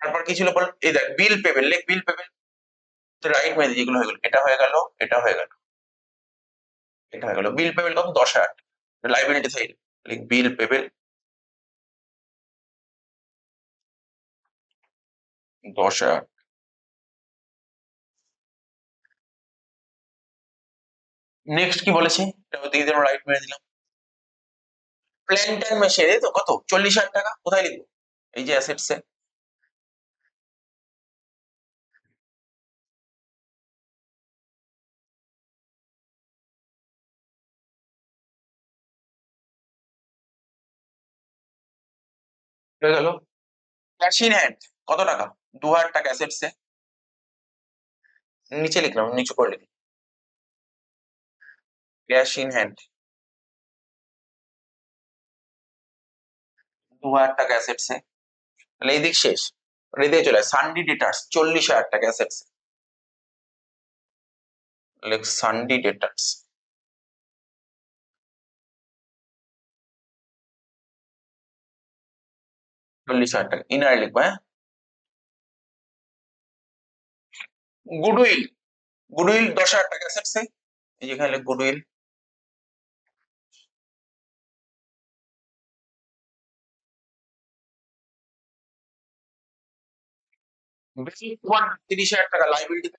তারপর কি ছিল বল, এই দেখ বিল পেবেল, লেখ বিল পেবেল, রাইট মেয়ে যেগুলো হয়ে গেল, এটা হয়ে গেল, এটা হয়ে গেল, এটা হয়ে গেল, বিল পেবেল কত 10,000, লাইবিলিটি সাইড লেখ বিল পেবেল 10,000। নেক্সট কি বলেছে, এটা দিয়ে দিলাম রাইট মেরে দিলাম, প্ল্যান্ট এন্ড মেশিন, এই তো কত 40,000 টাকা, কোথায় লিখবো, এই যে অ্যাসেটস এ, হয়ে গেল। ক্যাশ ইন হ্যান্ড কত টাকা, 2,000 টাকা অ্যাসেটস এ, নিচে লিখলাম, নিচে করে লিখি ক্যাশ ইন হ্যান্ড 2,000 টাকা অ্যাসেটস এ, তাহলে এই দিক শেষ, এই দিকে চলে সানডি ডেটার্স 40,000 টাকা অ্যাসেটস, লেখ সানডি ডেটার্স 40,000 টাকা, ইনার লিখবো হ্যাঁ, গুডউইল, গুডউইল 10,000 টাকা অ্যাসেটসে, এই যেখানে গুডউইল। বেশি 30,000 টাকা লাইবিলিটি।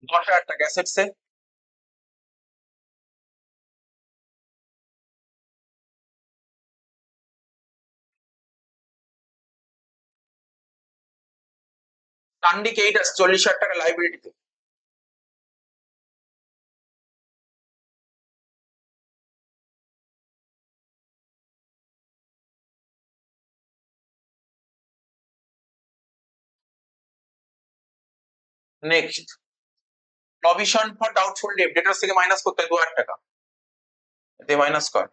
10,000 টাকা অ্যাসেটসে। সানডিক 8 আছে 40,000 টাকা লাইবিলিটিতে। Next, provision for doubtful debt, debtor থেকে মাইনাস করতে হয় 2,000 টাকা, এতে মাইনাস কর।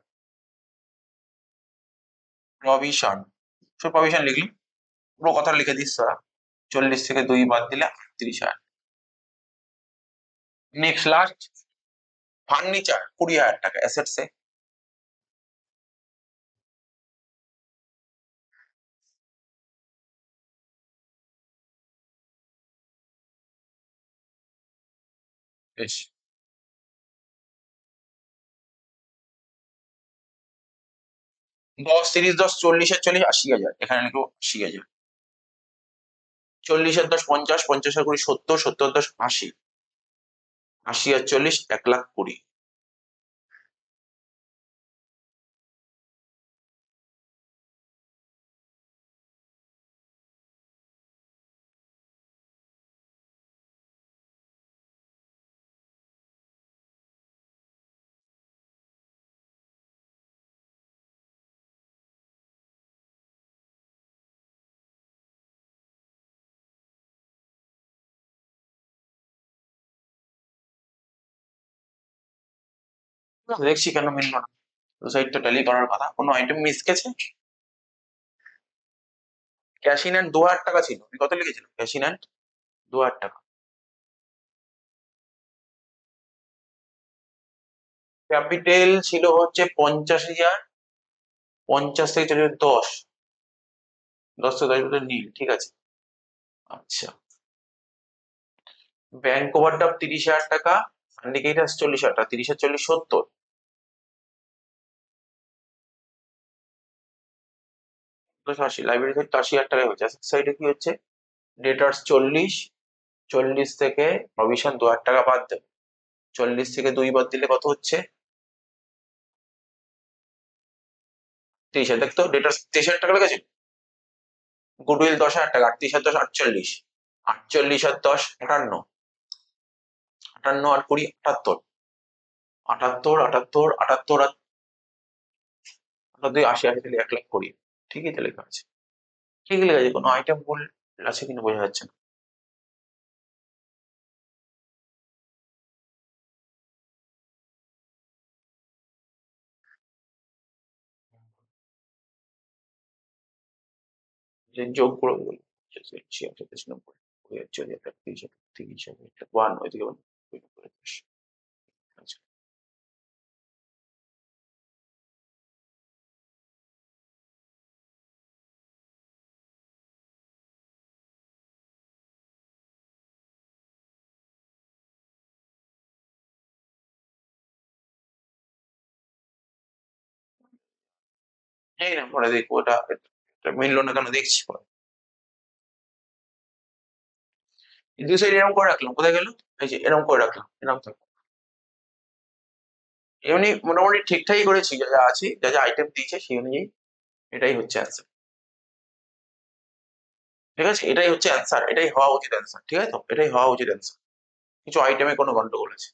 প্রভিশন, শুধু প্রভিশন লিখলি, পুরো কথা লিখে দিস তোরা। 40 থেকে 2 বাদ দিলে 38,000। নেক্সট লাস্ট, ফার্নিচার 20,000 টাকা অ্যাসেটসে। বেশ, 10 30 10 40 আর 40 80,000, এখানে লিখো 80,000। 40 আর 10 50, 50 আর 20 70, 70 আর 10 80, 80 আর 40 1,20,000। দেখছি কেন মিললো না, তো সাইডটা ট্যালি করার কথা, কোনো আইটেম মিস গেছে। ক্যাশিন 2,000 টাকা ছিল, আমি কত লিখেছিলাম? ক্যাশিন 2,000 টাকা। ক্যাপিটাল ছিল হচ্ছে 50,000, 50 থেকে চলে 10, 10 থেকে 10 নীল, ঠিক আছে। আচ্ছা, ব্যাংক ওভারড্রাফট 30,000 টাকা, সিন্ডিকেট 40,000 টাকা, 30 আর 40 70, 80, লাইব্রেরি থেকে 80,000 টাকায় হচ্ছে। সাইডে কি হচ্ছে? ডেটার্স 40, 40 থেকে প্রভিশন 2,000 টাকা বাদ দেবে, 40 থেকে 2 বাদ দিলে কত হচ্ছে? 30,000। দেখতো ডেটার্স 23,000 টাকা লেগেছে। গুডউইল 10,000 টাকা, 38 আর 10 48, 48 আর 10 58, 58 আর 20 78, 78 78 78 আর 2 80, 80 তাহলে 1,20,000। ঠিকই তো লেখা আছে, ঠিকই লেখা আছে, কোনো আইটেম ভুল আছে কিনা বোঝা যাচ্ছে না। যে যোগ করে বলি, 86 90 40 30 30 ওয়ান ওইদিকে 1, আচ্ছা। এই না, পরে দেখবো ওটা, এটা মিললো না কেন দেখছি পরে। এই দুই সাইড এরকম করে রাখলাম, কোথায় গেল? এই যে এরকম করে রাখলাম, এরকম থাকলো। এমনি মোটামুটি ঠিকঠাকই করেছি, যা যা আছে, যা যা আইটেম দিয়েছে সেই অনুযায়ী এটাই হচ্ছে অ্যান্সার। ঠিক আছে, এটাই হচ্ছে অ্যান্সার, এটাই হওয়া উচিত অ্যান্সার, ঠিক আছে তো, এটাই হওয়া উচিত অ্যান্সার। কিছু আইটেমে কোনো গন্ডগোল আছে।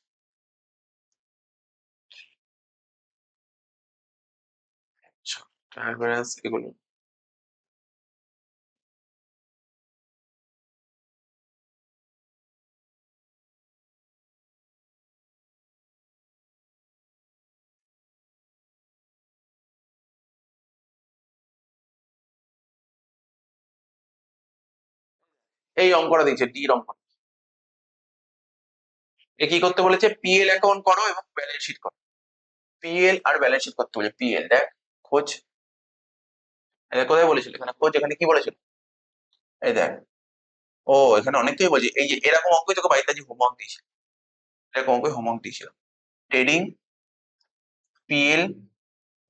আচ্ছা, ট্রায়াল ব্যালেন্স এগুলো এই অঙ্কটা দিয়েছে ডি অঙ্ক। এ কি করতে বলেছে? পিএল অ্যাকাউন্ট করো এবং ব্যালেন্স শিট করো। পিএল আর ব্যালেন্স শিট করতে বলেছে। পিএল দেখ, খোঁজ। কোথায় বলেছিল? এখানে খোঁজ। এখানে কি বলেছিল? এই দেখ। ও, এখানে অনেককেই বলছি, এই যে এরকম অঙ্কই তোকে বাড়িতে যে হোমওয়ার্ক দিয়েছিল, এরকম অঙ্কই হোমওয়ার্ক দিয়েছিল। ট্রেডিং, পিএল,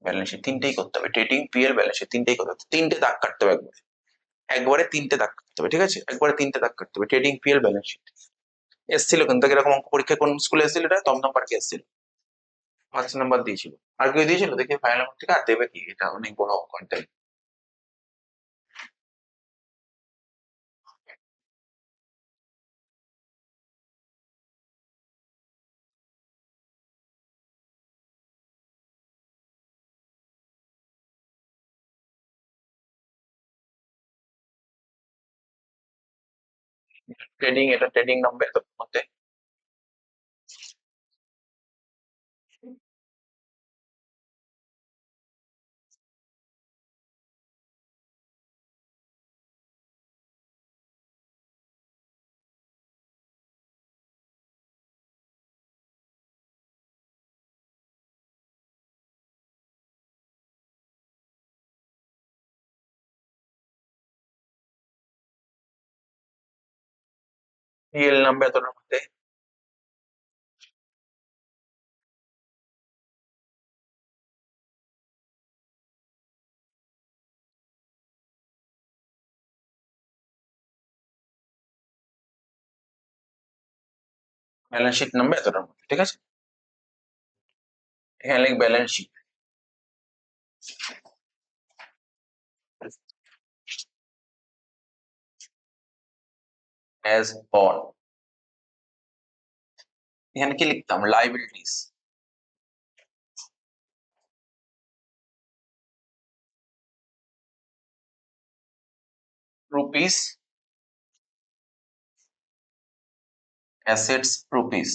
ব্যালেন্স শিট তিনটেই করতে হবে। ট্রেডিং, পিএল, ব্যালেন্স শিট তিনটেই করতে হবে। তিনটে দাগ কাটতে হবে একবারে। একবারে তিনটে দাগ কাটতে হবে, ঠিক আছে? একবারে তিনটে দাগ কাটতে হবে। Trading, PL, balance sheet. এসছিল কিন্তু এরকম অঙ্ক পরীক্ষা কোন স্কুলে এসেছিল? এটা দমদম পার্কে এসেছিল। 5 নাম্বার দিয়েছিল। আর কেউ দিয়েছিল দেখি ফাইনাল থেকে? আর দেবে কি? এটা অনেক বড় অঙ্ক এটাই। ট্রেডিং, এটা ট্রেডিং নাম্বার তোর মধ্যে। পিএল নাম্বার তোর মধ্যে। ব্যালেন্স শিট নাম্বার এতটার মধ্যে, ঠিক আছে? এখানে লিখ ব্যালেন্স শিট অ্যাজ অন। এখানে কি লিখতাম? Liabilities, rupees, assets, rupees.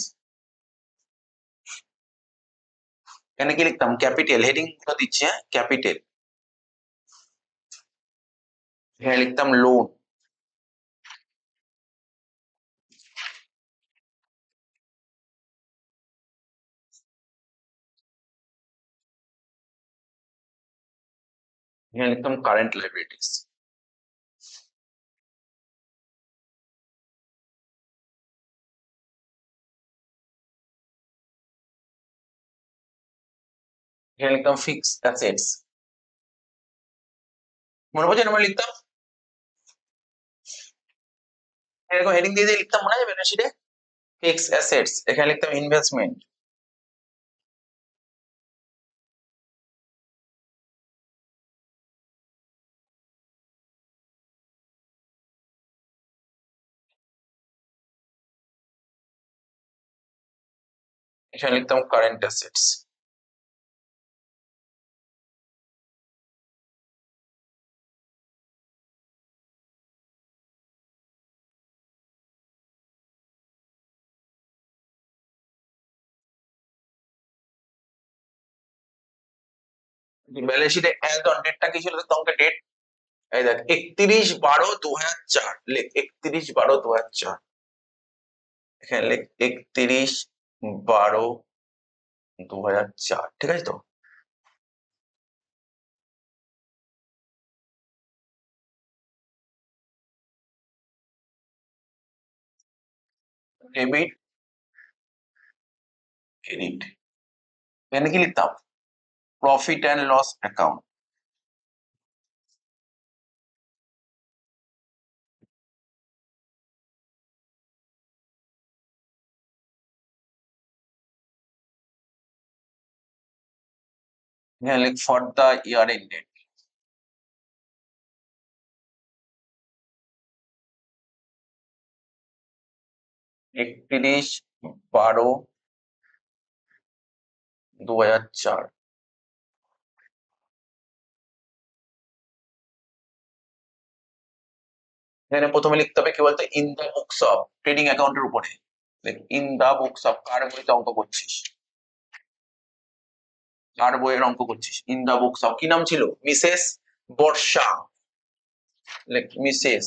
এখানে কি লিখতাম? ক্যাপিটাল। হেডিং গুলো দিচ্ছি, হ্যাঁ, ক্যাপিটাল। এখানে লিখতাম লোন। এখানে লিখতাম কারেন্ট লাইবিলিটিস। এখানে লিখতাম ফিক্স অ্যাসেটস। মনে পড়ছে আমরা লিখতাম এরকম হেডিং দিয়ে দিয়ে লিখতাম, মনে আছে ব্যালেন্স শিটে? Fix assets. এখানে লিখতাম ইনভেস্টমেন্ট। এখানে লিখতাম কারেন্ট অ্যাসেটস। ব্যালেন্স শিটে অ্যাজ অন ডেটটা কি ছিল? তোমাকে ডেট, এই দেখ, 31/12/2004। লেখ 31/12/2004। এখানে লেখ 31/12/2004, ঠিক আছে তো? Debit, credit. এখানে কি লিখতাম? Profit and loss account. এখানে লিখ ফর দ্য ইয়ার এন্ডেড। 31/12/2004। এখানে প্রথমে লিখতে হবে কি বলতো? In the books of, trading অ্যাকাউন্টের উপরে। ইন দা বুকস অফ, কার বইতে অঙ্ক করছিস? কার বইয়ের অঙ্ক করছিস? In the books of. কি নাম ছিল? মিসেস বর্ষা। মিসেস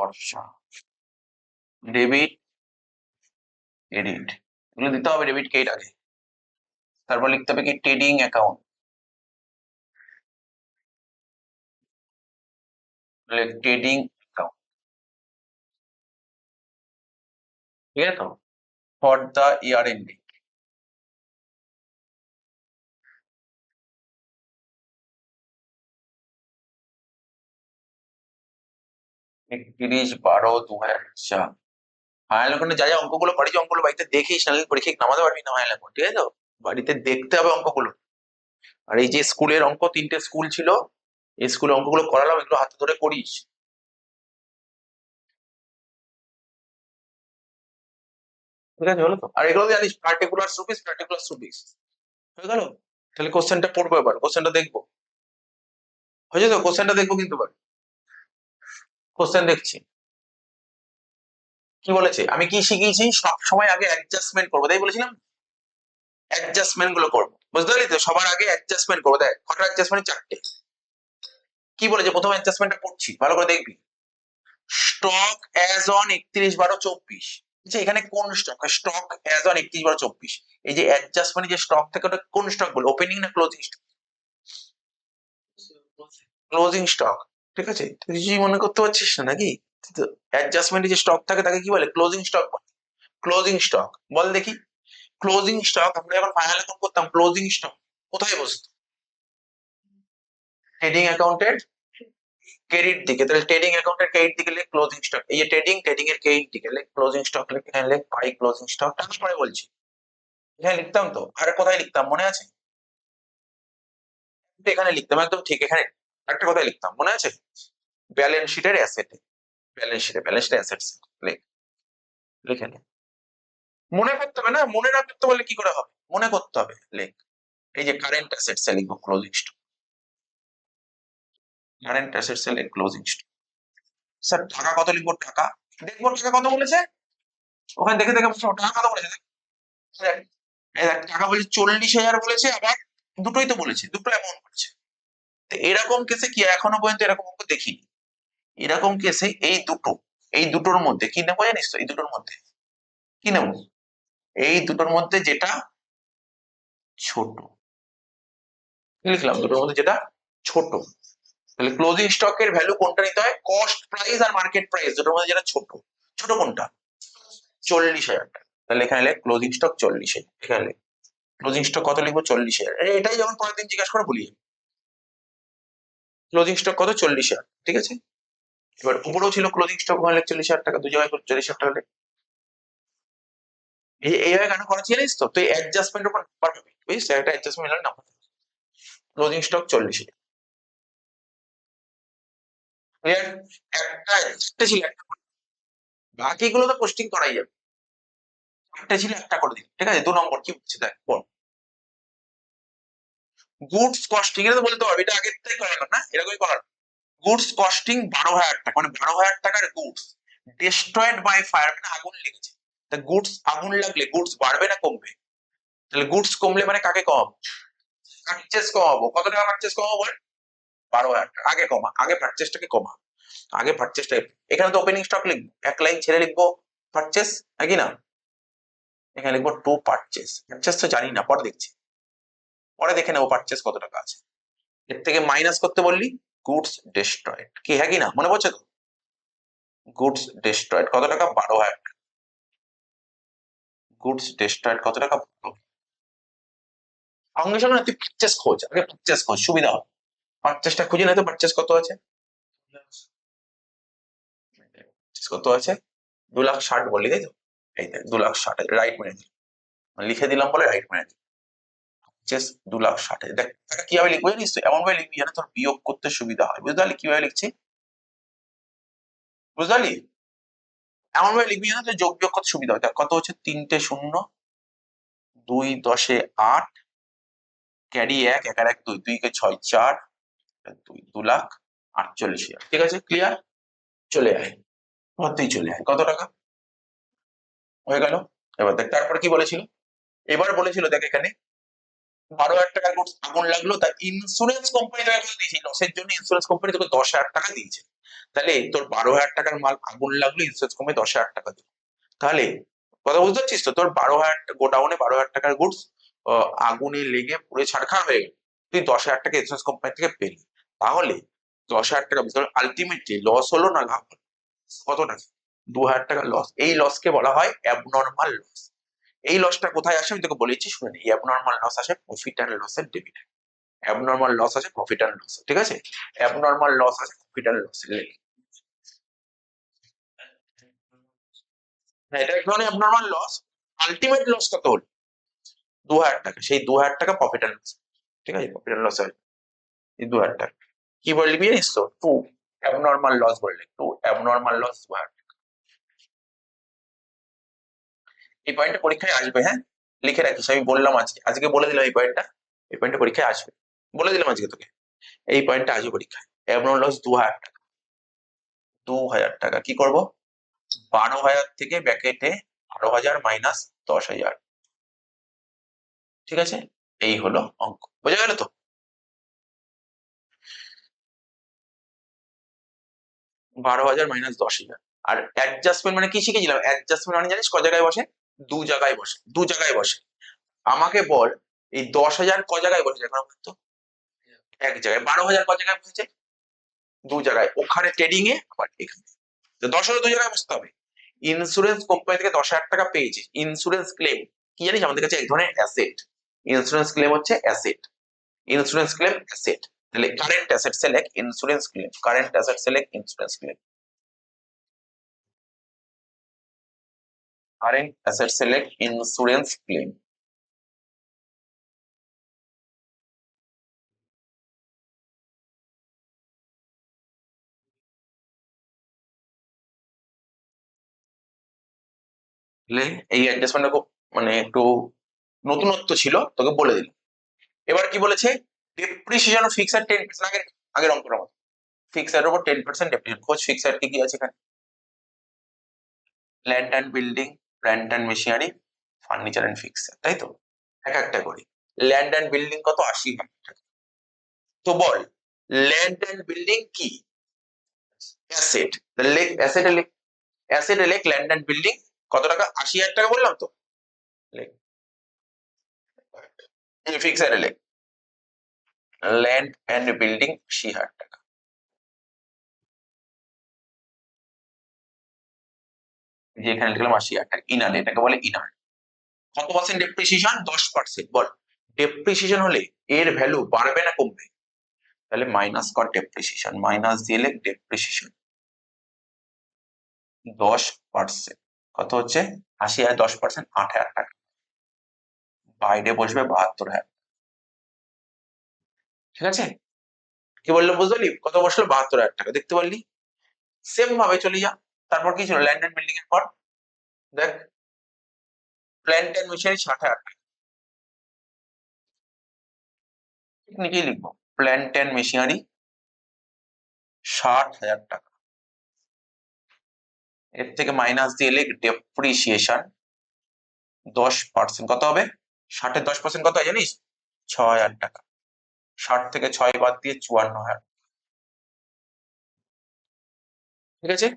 খরচা, ডেবিট ক্রেডিট, এগুলো দিতে হবে ডেবিট ক্রেডিট আগে। তারপর লিখতে হবে কি ট্রেডিং অ্যাকাউন্ট, ট্রেডিং অ্যাকাউন্ট, ঠিক আছে তো, ফর দ্য ইয়ার এন্ডিং। একত্রিশ বারো 2004। ফাইনাল অ্যাকাউন্টে যা যা অঙ্কগুলো পারি, যে অঙ্কগুলো বাড়িতে দেখিস, নাহলে পরীক্ষায় নামাতে পারবি না ফাইনাল অ্যাকাউন্ট, ঠিক আছে তো, বাড়িতে দেখতে হবে অঙ্কগুলো। আর এই যে স্কুলের অঙ্ক, 3টে স্কুল ছিল, এই স্কুলের অঙ্কগুলো করালাম, এগুলো হাতে ধরে করিস, ঠিক আছে, হলো তো। আর এগুলো জানিস পার্টিকুলার রুপিস, পার্টিকুলার রুপিস, হয়ে গেল। তাহলে কোশ্চেনটা পড়বো, এবার কোশ্চেনটা দেখবো, হয়েছে তো, কোশ্চেনটা দেখবো কিন্তু এবার, কোশ্চেন দেখছি কি বলেছে। আমি কি শিখিয়েছি, সব সময় আগে অ্যাডজাস্টমেন্ট করবো, তাই বলেছিলাম, অ্যাডজাস্টমেন্ট গুলো করবো, বুঝতে পারলি তো, সবার আগে অ্যাডজাস্টমেন্ট করবো। দেখ কটা অ্যাডজাস্টমেন্ট, 4টে। কি বলেছে, প্রথম অ্যাডজাস্টমেন্টটা করছি, ভালো করে দেখবি। স্টক অ্যাজ অন 31/12/24, আচ্ছা এখানে কোন স্টক, স্টক অ্যাজ অন 31/12/24, এই যে অ্যাডজাস্টমেন্ট যে স্টক থাকে, ওটা কোন স্টক বলে, ওপেনিং না ক্লোজিং স্টক? ক্লোজিং স্টক, ঠিক আছে, তুই কিছুই মনে করতে পারছিস না নাকি? অ্যাডজাস্টমেন্টে যে স্টক থাকে তাকে কি বলে, ক্লোজিং স্টক বলে। ক্লোজিং স্টক বল দেখি, ক্লোজিং স্টক আমরা যখন ফাইনাল অ্যাকাউন্ট করতাম, ক্লোজিং স্টক কোথায় বসতো? ট্রেডিং অ্যাকাউন্টের ক্রেডিট দিকে, তাহলে ট্রেডিং অ্যাকাউন্টের ক্রেডিট দিকে লিখ ক্লোজিং স্টক, এই যে ট্রেডিং, ট্রেডিং এর ক্রেডিট দিকে লিখ ক্লোজিং স্টক, লিখ এখানে লিখ বাই ক্লোজিং স্টক, টাকা পরে বলছি, এখানে লিখতাম তো, আর কোথায় লিখতাম মনে আছে? এখানে লিখতাম একদম ঠিক, এখানে একটা কথাই লিখতাম মনে আছে, ব্যালেন্স শিটের অ্যাসেটে, ব্যালেন্স শিটের অ্যাসেটস লিখ, লিখে নে। মনে করতে হবে না, মনে না করতে বলে কি করে হবে, মনে করতে হবে, লিখ। এই যে কারেন্ট অ্যাসেটস এ লিখবো ক্লোজিং স্টক, কারেন্ট অ্যাসেটস এ লিখ ক্লোজিং স্টক। স্যার টাকা কত লিখবো, টাকা দেখবো টাকা কত বলেছে, ওখানে দেখে দেখে বলছো টাকা কত বলেছে, দেখ, এই দেখ টাকা বলেছে 40,000 বলেছে, আবার দুটোই তো বলেছে, দুটো অ্যামাউন্ট বলেছে। তো এরকম কেসে কি, এখনো পর্যন্ত এরকম অঙ্ক দেখিনি, এরকম কেসে এই দুটো, এই দুটোর মধ্যে কি নেবো জানিস তো, এই দুটোর মধ্যে কি নেবো, এই দুটোর মধ্যে যেটা ছোট, কি লিখলাম, দুটোর মধ্যে যেটা ছোট। তাহলে ক্লোজিং স্টকের ভ্যালু কোনটা নিতে হয়, কস্ট প্রাইস আর মার্কেট প্রাইস, দুটোর মধ্যে যেটা ছোট, ছোট কোনটা, 40,000 টাকা। তাহলে এখানে লেখ ক্লোজিং স্টক 40,000, এখানে লেখ ক্লোজিং স্টক কত লিখবো, 40,000, এটাই যখন পরের দিন জিজ্ঞাসা করে বলি, ক্লোজিং স্টক কত, 40,000, ঠিক আছে। এবার উপরেও ছিল ক্লোজিং স্টক, ওখানে লেখ 40,000 টাকা, দু জায়গায় 40,000 টাকা লেখ। এইভাবে কেন করা ছিল জানিস তো, তুই অ্যাডজাস্টমেন্ট উপর নাম্বার পাবি, বুঝিস, একটা অ্যাডজাস্টমেন্ট হলে নাম্বার, ক্লোজিং স্টক 40,000, ক্লিয়ার। একটা ছিল একটা, বাকিগুলো তো পোস্টিং করাই যাবে, একটা ছিল একটা করে দিন, ঠিক আছে। 2 নম্বর কি বলছে দেখ, বল। গুডস কস্টিং, এটা তো বলতে পারবি, এটা আগের থেকে করালাম না, এরকমই করালাম। গুডস কস্টিং 12,000 টাকা, মানে 12,000 টাকার গুডস ডিস্ট্রয়েড বাই ফায়ার, মানে আগুন লেগেছে। তা গুডস আগুন লাগলে গুডস বাড়বে না কমবে, তাহলে গুডস কমলে মানে কাকে কমাবো, পারচেস কমাবো, কত টাকা পারচেস কমাবো বল, 12,000 টাকা, আগে কমা, আগে পারচেসটাকে কমা, আগে পারচেসটা। এখানে তো ওপেনিং স্টক লিখবো, এক লাইন ছেড়ে লিখবো পারচেস, নাকি না, এখানে লিখবো টু পারচেস, পারচেস তো জানি না, পরে দেখছি, পরে দেখে নেবো পারচেস কত টাকা আছে। এর থেকে মাইনাস করতে বললি, গুডস ডিস্ট্রয়েড, কি হ্যাঁ কি না, মনে পড়ছে তো, গুডস ডিস্ট্রয়েড কত টাকা, 12,000 টাকা, গুডস ডিস্ট্রয়েড কত টাকা, সঙ্গে সঙ্গে না তুই পারচেস খোঁজ, আগে পারচেস খোঁজ, সুবিধা হবে, পারচেসটা খুঁজে না তো, পারচেস কত আছে, কত আছে, 2,60,000 বললি তাই তো, এই দেখ 2,60,000, রাইট মেরে দিল, লিখে দিলাম বলে রাইট মেরে দিল, পারচেস 2,60,000, দেখ টাকা কিভাবে লিখবো জানিস তো, এমন ভাবে লিখবি যেন তোর বিয়োগ করতে সুবিধা হয়, বুঝতে পারলি কিভাবে লিখছি, বুঝতে পারলি, এমন ভাবে লিখবি যেন তোর যোগ বিয়োগ করতে সুবিধা হয়। দেখ কত হচ্ছে, 3টে 0, 2 10 8, ক্যারি 1, 1 আর 1 2, 2 কে 6 4, 2,48,000, ঠিক আছে, ক্লিয়ার। চলে আয়, তুই চলে আয়, কত টাকা হয়ে গেল। এবার দেখ তারপরে কি বলেছিল, এবার বলেছিল দেখ এখানে 12,000 টাকার আগুন লাগলো, তা ইন্স্যুরেন্স কোম্পানি তোকে কত দিয়েছে, লসের জন্য ইন্স্যুরেন্স কোম্পানি তোকে 10,000 টাকা দিয়েছে। তাহলে তোর 12,000 টাকার মাল আগুন লাগলো, ইন্স্যুরেন্স কমে 10,000 টাকা দিল। তাহলে কথা বুঝতে পারছিস তো, তোর 12,000 গোডাউনে 12,000 টাকার গুডস আগুনে লেগে পুড়ে ছারখার হয়ে গেল, তুই 10,000 টাকা ইন্স্যুরেন্স কোম্পানি থেকে পেলি। তাহলে 10,000 টাকা আলটিমেটলি লস হলো না লাভ হলো? কত টাকা? 2,000 টাকা লস। এই লসকে বলা হয় অ্যাবনর্মাল লস। এই লসটা কোথায় আসে আমি তোকে বলেছি, শুনে নি। অ্যাবনর্মাল লস আসে প্রফিট অ্যান্ড লসের ডেবিট। অ্যাবনর্মাল লস আছে প্রফিট অ্যান্ড লস, ঠিক আছে? অ্যাবনর্মাল লস আছে প্রফিট অ্যান্ড লস। এটা এক ধরনের অ্যাবনর্মাল লস। আলটিমেট লস কত হলো? 2,000 টাকা। সেই 2,000 টাকা প্রফিট অ্যান্ড লস, ঠিক আছে? প্রফিট অ্যান্ড লস হয় এই 2,000 টাকা। কি বলে লিখবি জানিস তো? টু অ্যাবনর্মাল লস বললে, টু অ্যাবনর্মাল লস 2,000। এই পয়েন্টটা পরীক্ষায় আসবে, হ্যাঁ? লিখে রাখিস, আমি বললাম আজকে, আজকে বলে দিলাম এই পয়েন্টটা। এই পয়েন্টটা পরীক্ষায় আসবে, বলে দিলাম আজকে তোকে। এই পয়েন্টটা আসবে পরীক্ষায়। অ্যাবনর্মাল লস 2,000 টাকা। 2,000 টাকা কি করব? 12,000 থেকে ব্যাকেটে 12,000 মাইনাস 10,000, ঠিক আছে? এই হলো অঙ্ক, বোঝা গেল তো? 12,000 মাইনাস 10,000। আর অ্যাডজাস্টমেন্ট মানে কি শিখেছিলাম? অ্যাডজাস্টমেন্ট মানে জানিস ক জায়গায় বসে? দু জায়গায় বসে, দু জায়গায় বসে। আমাকে বল, এই 10,000 ক জায়গায় বসে এখন তো? এক জায়গায়। 12,000 ক জায়গায় বসেছে? দু জায়গায়, ওখানে ট্রেডিং এ আবার এখানে। তো 10,000 দু জায়গায় বসতে হবে। ইন্স্যুরেন্স কোম্পানি থেকে 10,000 টাকা পেয়েছি, ইন্স্যুরেন্স ক্লেম কি জানিস? আমাদের কাছে এক ধরনের অ্যাসেট। ইন্স্যুরেন্স ক্লেম হচ্ছে অ্যাসেট। Insurance claim asset. তাহলে current asset select insurance claim, current asset select insurance claim, current asset select insurance claim. এই অ্যাডজাস্টমেন্টটা খুব মানে একটু নতুনত্ব ছিল, তোকে বলে দিল। এবার কি বলেছে? Depreciation fixed 10%। আগের আগের অঙ্কটা মতো ফিক্সড উপর 10% ডেপ্রিসিয়েশন। খোঁজ ফিক্সড কি কি আছে এখানে? Land and building, plant and machinery, furniture and fixture, তাই তো? এক একটা করি। ল্যান্ড অ্যান্ড বিল্ডিং কত? 80,000 টাকা। তো বল, ল্যান্ড অ্যান্ড বিল্ডিং কি? অ্যাসেট। তাহলে অ্যাসেটে লিখ, অ্যাসেটে লিখ ল্যান্ড অ্যান্ড বিল্ডিং কত টাকা? 80,000 টাকা বললাম তো। ফিক্সড লিখ ল্যান্ড অ্যান্ড বিল্ডিং 80,000 টাকা। যে এখানে লিখলাম 80,000 টাকা। ইনার, এটাকে বলে ইনার। কত পার্সেন্ট ডেপ্রিসিয়েশন? 10%। বল, ডেপ্রিসিয়েশন হলে এর ভ্যালু বাড়বে না কমবে? তাহলে মাইনাস কর ডেপ্রিসিয়েশন, মাইনাস দিয়ে লেখ ডেপ্রিসিয়েশন 10%। কত হচ্ছে? 80,000 10%, 8,000 টাকা। বাইরে বসবে 72,000, ঠিক আছে? কি বললো বুঝতে পারলি? কত বসলো? 72,000 টাকা, দেখতে পারলি? সেম ভাবে চলে যা। তারপর কি ছিল? ল্যান্ড এন্ড বিল্ডিং এর পর দেখ, প্ল্যান্ট এন্ড মেশিনারি 60,000 টাকা। নিচেই লিখবো প্ল্যান্ট এন্ড মেশিনারি 60,000 টাকা। এর থেকে মাইনাস দিয়ে লিখ ডেপ্রিসিয়েশন 10%। কত হবে? 60-এর 10% কত হয় জানিস? 6,000 টাকা। 60 থেকে 6 বাদ দিয়ে 54,000, ঠিক আছে?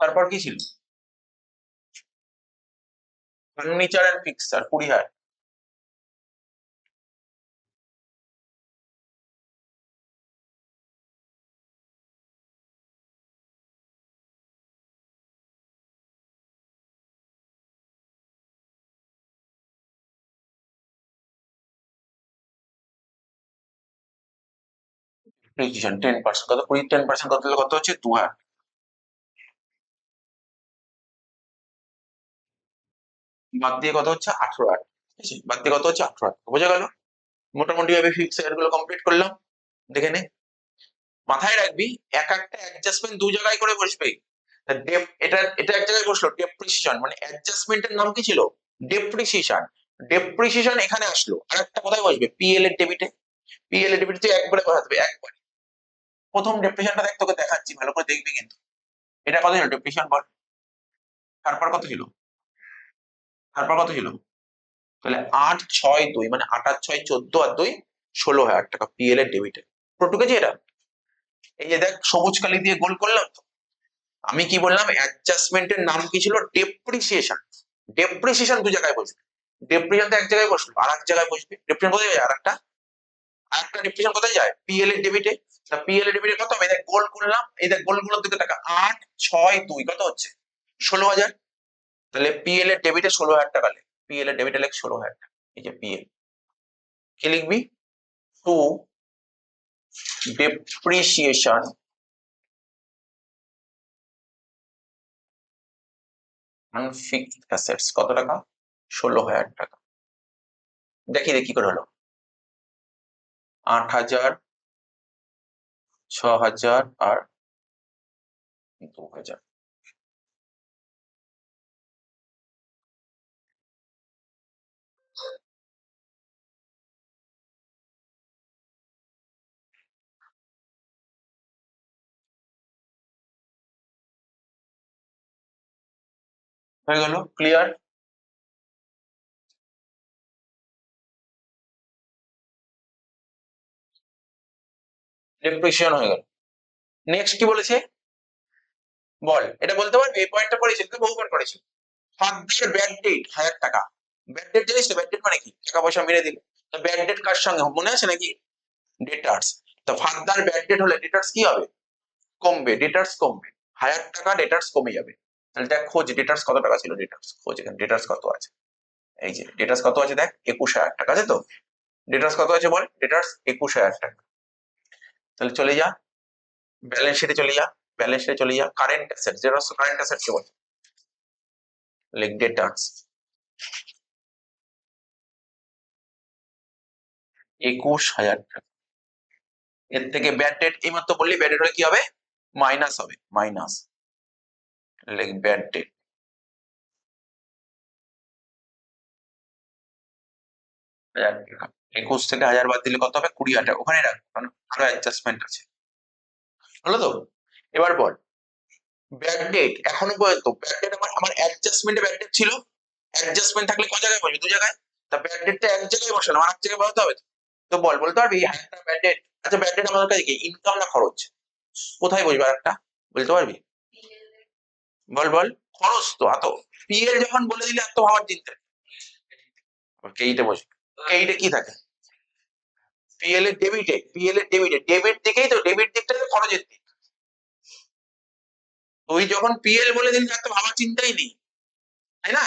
তারপর কি ছিল? Furniture and fixture 20,000। প্রিসিশন 10%, কত? 10% কত দিলে কত হচ্ছে? 2,000। বাদ দিয়ে কত হচ্ছে? 18,000, ঠিক আছে? বাদ দিয়ে কত হচ্ছে? 18,000, বোঝা গেল? মোটামুটি ভাবে ফিক্সচার গুলো কমপ্লিট করলাম, দেখে নে। মাথায় রাখবি, এক একটা অ্যাডজাস্টমেন্ট দু জায়গায় করে বসবে। এটা এটা এক জায়গায় বসলো ডেপ্রিসিয়েশন, মানে অ্যাডজাস্টমেন্টের নাম কি ছিল? ডেপ্রিসিয়েশন। ডেপ্রিসিয়েশন এখানে আসলো, আর একটা কোথায় বসবে? পিএল এর ডেবিটে। পিএল এর ডেবিটে একবারে বসাতে হবে, একবারে। প্রথম ডেপ্রিসিয়েশনটা দেখ, তোকে দেখাচ্ছি, ভালো করে দেখবি কিন্তু। এটা কত ছিল ডেপ্রিসিয়েশন বল? তারপর কত ছিল? তারপর কত ছিল? তাহলে 8, 6, 2 মানে 8 আর 6 14 আর 2 16,000 টাকা পিএল এর ডেবিটে। পুরো ঢুকেছে এটা? এই যে দেখ সবুজ কালি দিয়ে গোল করলাম তো। আমি কি বললাম, অ্যাডজাস্টমেন্টের নাম কি ছিল? ডেপ্রিসিয়েশন। ডেপ্রিসিয়েশন দু জায়গায় বসবে। ডেপ্রিসিয়েশন তো এক জায়গায় বসলো, আর এক জায়গায় বসবে। ডেপ্রিসিয়েশন কোথায় যায়? আর একটা ডেপ্রিসিয়েশন কোথায় যায়? পিএল এর ডেবিটে। তা পিএল এর ডেবিটে কত হবে? দেখ গোল করলাম, এই দেখ গোলগুলোর দিকে টাকা 8, 6, 2 কত হচ্ছে? 16,000। তাহলে পিএল এর ডেবিটে 16,000 টাকা লেখ। পিএল এর ডেবিটে লেখ 16,000 টাকা। এই যে পিএল, কি লিখবি? টু ডেপ্রিসিয়েশন আনফিক্সড অ্যাসেটস কত টাকা? 16,000 টাকা। দেখি দেখি করে হলো। 8,000, 6,000 আর 2,000। হয়ে গেল? ক্লিয়ার? ডেপ্রিসিয়েশন হয়ে গেল। নেক্সট কি বলেছে বল? এটা বলতে পারবি? এই পয়েন্টটা পড়েছিল তো, বহুবার করেছি। ফার্দার ব্যাড ডেট 1,000 টাকা। ব্যাড ডেট জানিস তো? ব্যাড ডেট মানে কি? টাকা পয়সা মেরে দিল। তো ব্যাড ডেট কার সঙ্গে মনে আছে নাকি? ডেটার্স। তো ফার্দার ব্যাড ডেট হলে ডেটার্স কি হবে? কমবে, ডেটার্স কমবে। 1,000 টাকা ডেটার্স কমে যাবে। তাহলে দেখ খোঁজ ডেটার্স কত টাকা ছিল, ডেটার্স খোঁজ, এখানে ডেটার্স কত আছে। এই যে ডেটার্স কত আছে দেখ, 21,000 টাকা আছে তো। ডেটার্স কত আছে বল? ডেটার্স 21,000 টাকা। তাহলে চলে যা ব্যালেন্স শিটে, চলে যা ব্যালেন্স শিটে, চলে যা কারেন্ট অ্যাসেট, যেটা কারেন্ট অ্যাসেট কে বলে, লাইক ডেটার্স 21,000 টাকা। এর থেকে ব্যাড ডেট এইমাত্র বললি, ব্যাড ডেট হলে কি হবে? মাইনাস হবে, মাইনাস, লাইক ব্যাড ডেট। টাকা। 21 থেকে 1,000 বাদ দিলে কত হবে? 20,000 টাকা। ওখানে রাখ, কারণ আরো অ্যাডজাস্টমেন্ট আছে। হলো তো? এবার বল, ব্যাড ডেট এখনো পর্যন্ত ব্যাড ডেট আমার আমার অ্যাডজাস্টমেন্টে ব্যাড ডেট ছিল। অ্যাডজাস্টমেন্ট থাকলে ক জায়গায় বসবে? দু জায়গায়। তা ব্যাড ডেটটা এক জায়গায় বসালাম, আর এক জায়গায় বসাতে হবে তো। তো বল, বলতে পারবি একটা ব্যাড ডেট? আচ্ছা ব্যাড ডেট আমাদের কাছে কি ইনকাম না খরচ? কোথায় বসবে আর একটা? বলতে পারবি? বল বল। খরচ তো। এত পিএল যখন বলে দিলে এত ভাবার চিন্তা নেই। কেইটে বসবে। কেইটে কি থাকে? পিএল এর ডেবিটে, পিএল এর ডেবিটে, ডেবিট দিকেই তো, ডেবিট দিকটা তো খরচের দিক। তুই যখন পিএল বলে দিলি এত ভাবার চিন্তাই নেই, তাই না?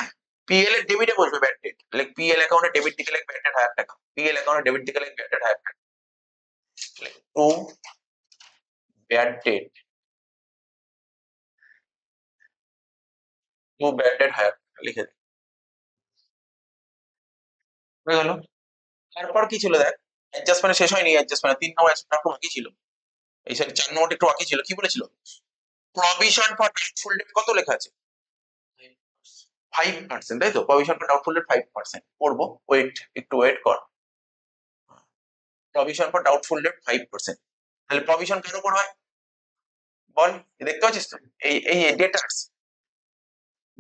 পিএল এর ডেবিটে বসবে ব্যাড ডেট, লাইক পিএল অ্যাকাউন্টে ডেবিট দিকে লাইক ব্যাড ডেট 1,000 টাকা। পিএল অ্যাকাউন্টে ডেবিট দিকে লাইক ব্যাড ডেট 1,000 টাকা। To bad debt, to bad debt 1,000 টাকা লিখে দে। হয়ে গেল। তারপর কি ছিল দেখ, অ্যাডজাস্টমেন্ট শেষ হয়নি, অ্যাডজাস্টমেন্ট 3 নম্বর একটু বাকি ছিল। এই সাইড 4 নম্বরটা একটু বাকি ছিল। কি বলেছিল? প্রভিশন ফর ডাউটফুল ডেট কত লেখা আছে? 5%, তাই তো? প্রভিশন ফর ডাউটফুল ডেট 5% করবো। ওয়েট, একটু ওয়েট কর। Provision for doubtful debt 5%। তাহলে প্রভিশন কার উপর হয় বল? দেখতে পাচ্ছিস তো, এই এই ডেটার্স।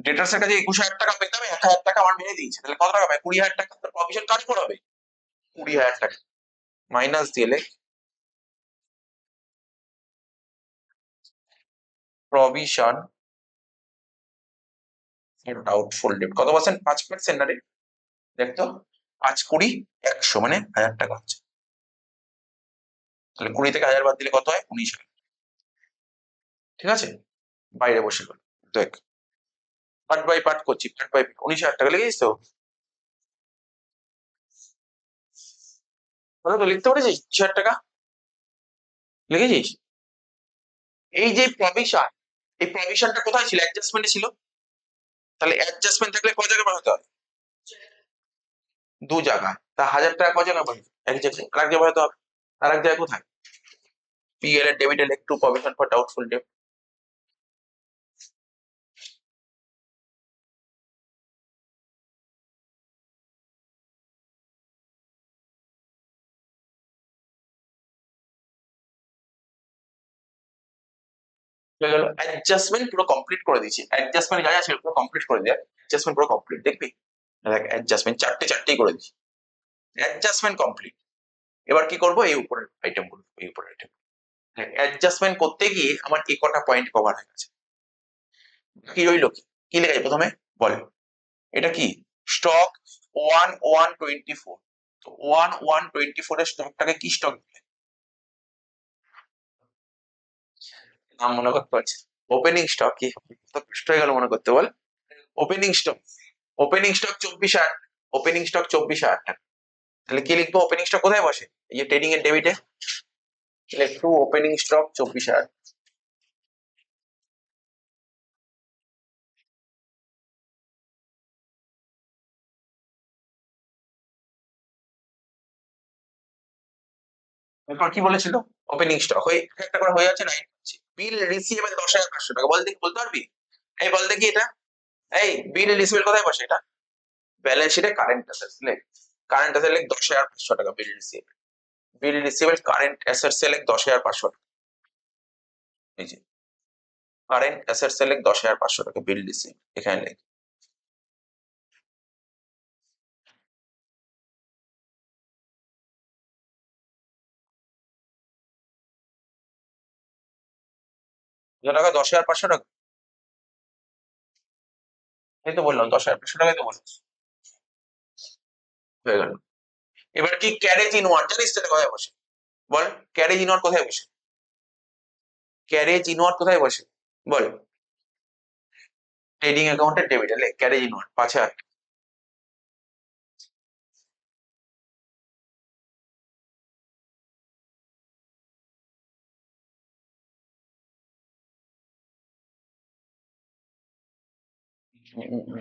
ডেটার্স এর কাছে 21,000 টাকা পেতাম, 1,000 টাকা আমার মেরে দিয়েছে। তাহলে কত টাকা পাবে? 20,000 টাকা। তো প্রভিশন কার উপর হবে? 20,000 টাকা। মাইনাস দিলে প্রভিশন ফর ডাউটফুল ডেট কত পার্সেন্ট? 5% না রে? দেখতো, 5, 20, 100 মানে 1,000 টাকা হচ্ছে। তাহলে 20 থেকে 1,000 বাদ দিলে কত হয়? 19,000। ঠিক আছে? বাইরে বসে গেল। দেখ, পার্ট বাই পার্ট করছি, পার্ট বাই 19,000 টাকা লিখেছিস তো? বলো তো, লিখতে পেরেছিস? 20,000 টাকা লিখেছিস? এই যে প্রভিশন, এই প্রভিশনটা কোথায় ছিল? অ্যাডজাস্টমেন্টে ছিল। তাহলে অ্যাডজাস্টমেন্ট থাকলে ক জায়গায় বাড়াতে হয়? দু জায়গায়। তা 1,000 টাকা ক জায়গায় বাড়বে? এক জায়গায়। আর এক জায়গায় বাড়াতে হবে। আর এক জায়গায় কোথায়? পিএল এর ডেবিট এর একটু প্রভিশন ফর ডাউটফুল ডেট। হয়ে গেল। অ্যাডজাস্টমেন্ট পুরো কমপ্লিট করে দিয়েছি। অ্যাডজাস্টমেন্ট যা যা ছিল পুরো কমপ্লিট করে দেয়। অ্যাডজাস্টমেন্ট পুরো কমপ্লিট, দেখবি? দেখ অ্যাডজাস্টমেন্ট চারটেই করে দিচ্ছি। Adjustment complete. এবার কি করবো? এই উপরের আইটেম গুলো, এই উপরের আইটেম। অ্যাডজাস্টমেন্ট করতে গিয়ে আমার এ কটা পয়েন্ট কভার হয়ে গেছে। কি রইলো, কি কি লেখা আছে প্রথমে বল, এটা কি স্টক 1124। তো 1124 এর স্টকটাকে কি স্টক নাম মনে করতে পারছি, ওপেনিং স্টক কি, তো কষ্ট হয়ে গেল মনে করতে বল। Opening stock, opening stock 24,000, opening stock 24,000 টাকা। তাহলে কি লিখবো, ওপেনিং স্টক কোথায় বসে, এই যে ট্রেডিং এর ডেবিটে, একটু ওপেনিং স্টক 24,000। এরপর কি বলেছিল, ওপেনিং স্টক ওই একটা করে হয়ে যাচ্ছে না, বিল রিসিভেবল 10,500 টাকা, বল দেখি বলতে পারবি, এই বল দেখি এটা, এই বিল রিসিভেবল কোথায় বসে এটা, ব্যালেন্স শিটে কারেন্ট অ্যাসেটস লেখ, কারেন্ট অ্যাসেট লেখ 10,500 টাকা বিল রিসিভেবল, বিল রিসিভেবল কারেন্ট অ্যাসেটস লেখ 10,500 টাকা, এই যে কারেন্ট অ্যাসেটস লেখ 10,500 টাকা বিল রিসিভ, এখানে লেখ। কত টাকা, 10,500 টাকা, এই তো বললাম 10,500 টাকাই তো বললাম, হয়ে গেল। এবার কি ক্যারেজ ইনওয়ার্ড, জানিস তো এটা কোথায় বসে, বল ক্যারেজ ইনওয়ার্ড কোথায় বসে, ক্যারেজ ইনওয়ার্ড কোথায় বসে বল, ট্রেডিং অ্যাকাউন্টের ডেবিট, লেখ ক্যারেজ ইনওয়ার্ড 5,000।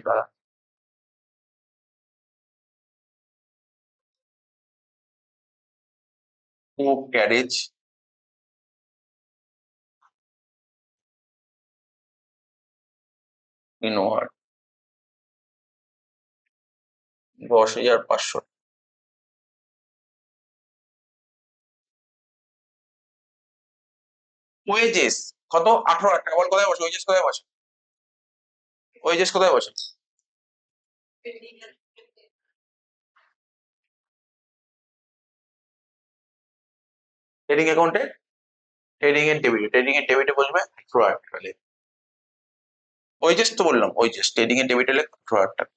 দাঁড়া, ও ক্যারেজ ইনওয়ার্ড 10,500। ওয়েজেস কত, 18,000 টাকা, বল কোথায় বসে, ওয়েজেস কোথায় বসে, ওয়েজেস কোথায় বসে, ট্রেডিং অ্যাকাউন্টে, ট্রেডিং এর ডেবিটে, ট্রেডিং এর ডেবিটে বসবে 18,000 টাকা, ওয়েজেস তো বললাম, ওয়েজেস ট্রেডিং এর ডেবিটে লেখ 18,000 টাকা।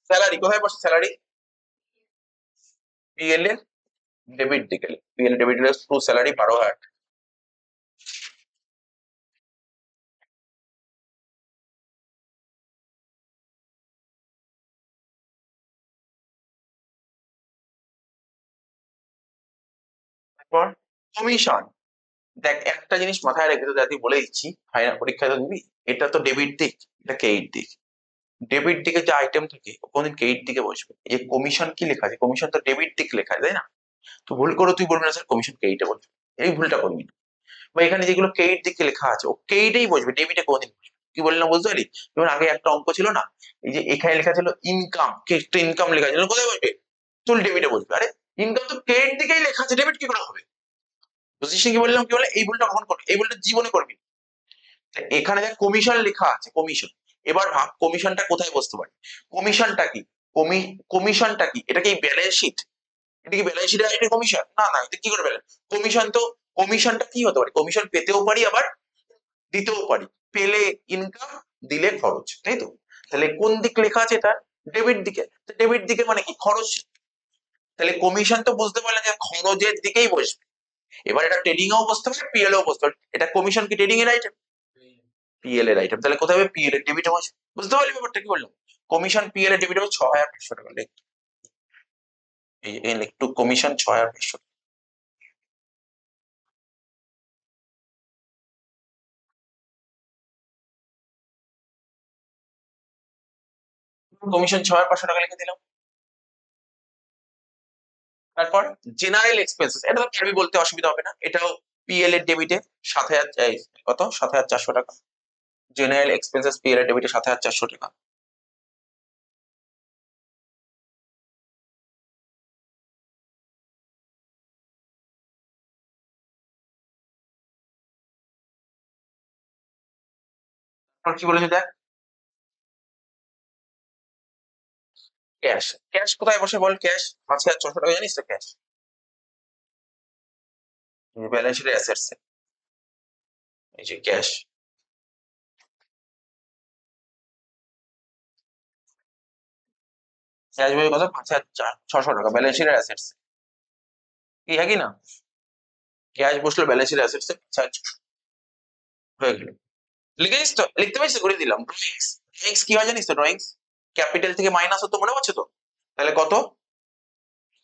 স্যালারি কোথায় বসে, স্যালারি পিএল এর ডেবিট দিকে, পিএল ডেবিট টু স্যালারি 12,000। তারপর কমিশন, দেখ একটা জিনিস মাথায় রেখে তো তুই বলে দিচ্ছি, ফাইনাল পরীক্ষায় তো দিবি, এটা তো ডেবিট দিক, এটা ক্রেডিট দিক, ডেবিট দিকে যে আইটেম থাকে কোনদিন ক্রেডিট দিকে বসবে, এই কমিশন কি লেখা আছে, কমিশন তো ডেবিট দিক লেখা আছে তাই না, তো ভুল করে তুই বলবি না স্যার কমিশন ক্রেডিটে বসবে, এই ভুলটা করবি না। বা এখানে যেগুলো ক্রেডিট দিকে লেখা আছে ও ক্রেডিটেই বসবে, ডেবিটে কোনদিন বসবে না। কি বললাম বুঝতে পারলি, যেমন আগে একটা অঙ্ক ছিল না, এই যে এখানে লেখা ছিল ইনকাম, একটা ইনকাম লেখা ছিল, কোথায় বসবে, চল ডেবিটে বসবে, আরে ইনকাম তো ক্রেডিট দিকেই লেখা আছে, ডেবিট কি করে হবে, বুঝছিস কি বললাম, কি বলে এই ভুলটা কখন করবি, এই ভুলটা জীবনে করবি না। এখানে দেখ কমিশন লেখা আছে, কমিশন, এবার ভাব কমিশনটা কোথায় বসতে পারে, কমিশনটা কি, কমিশনটা কি, এটা কি ব্যালেন্স শিট, এটা কি ব্যালেন্স শিটের আইটেম কমিশন, না না, এটা কি করে ব্যালেন্স, কমিশন তো, কমিশনটা কি হতে পারে, কমিশন পেতেও পারি আবার দিতেও পারি, পেলে ইনকাম, দিলে খরচ, তাই তো, তাহলে কোন দিক লেখা আছে এটা, ডেবিট দিকে, ডেবিট দিকে মানে কি খরচ, তাহলে কমিশন তো বুঝতে পারলাম যে খরচের দিকেই বসবে, এবার এটা ট্রেডিং এও বসতে পারে পিএল এও বসতে পারে, এটা কমিশন কি ট্রেডিং এর আইটেম, পিএল এর আইটেম, তাহলে কোথায় হবে পিএল এর ডেবিট বসে, বুঝতে পারলি ব্যাপারটা কি বললাম, কমিশন পিএল এর ডেবিট হবে 6,500 টাকা, এই একটু কমিশন 6,500, কমিশন 6,500 টাকা লিখে দিলাম। তারপর জেনারেল এক্সপেন্সেস, এটা তো পারবি বলতে, অসুবিধা হবে না, এটাও পিএল এর ডেবিটে 7,000, কত 7,400 টাকা, জেনারেল এক্সপেন্সেস পিএল এর ডেবিটে 7,400 টাকা। তারপর কি বলেছে দেখ, ক্যাশ, ক্যাশ কোথায় বসে বল? ক্যাশ 5,600 টাকা, জানিস তো ক্যাশ ব্যালেন্স শিটের অ্যাসেটস, এই যে ক্যাশ। ক্যাশ বই কত? 5,600 টাকা ব্যালেন্স শিটের অ্যাসেটস। কি হ্যাঁ কি না? ক্যাশ বসলো ব্যালেন্স শিটের অ্যাসেটস হয়ে গেল। লিখেছিস তো? লিখতে পারছিস তো? করে দিলাম। ড্রয়িংস, ড্রয়িংস কি হয় জানিস তো? ড্রয়িংস ক্যাপিটাল থেকে মাইনাস হতো, মনে পড়ছে তো? তাহলে কত?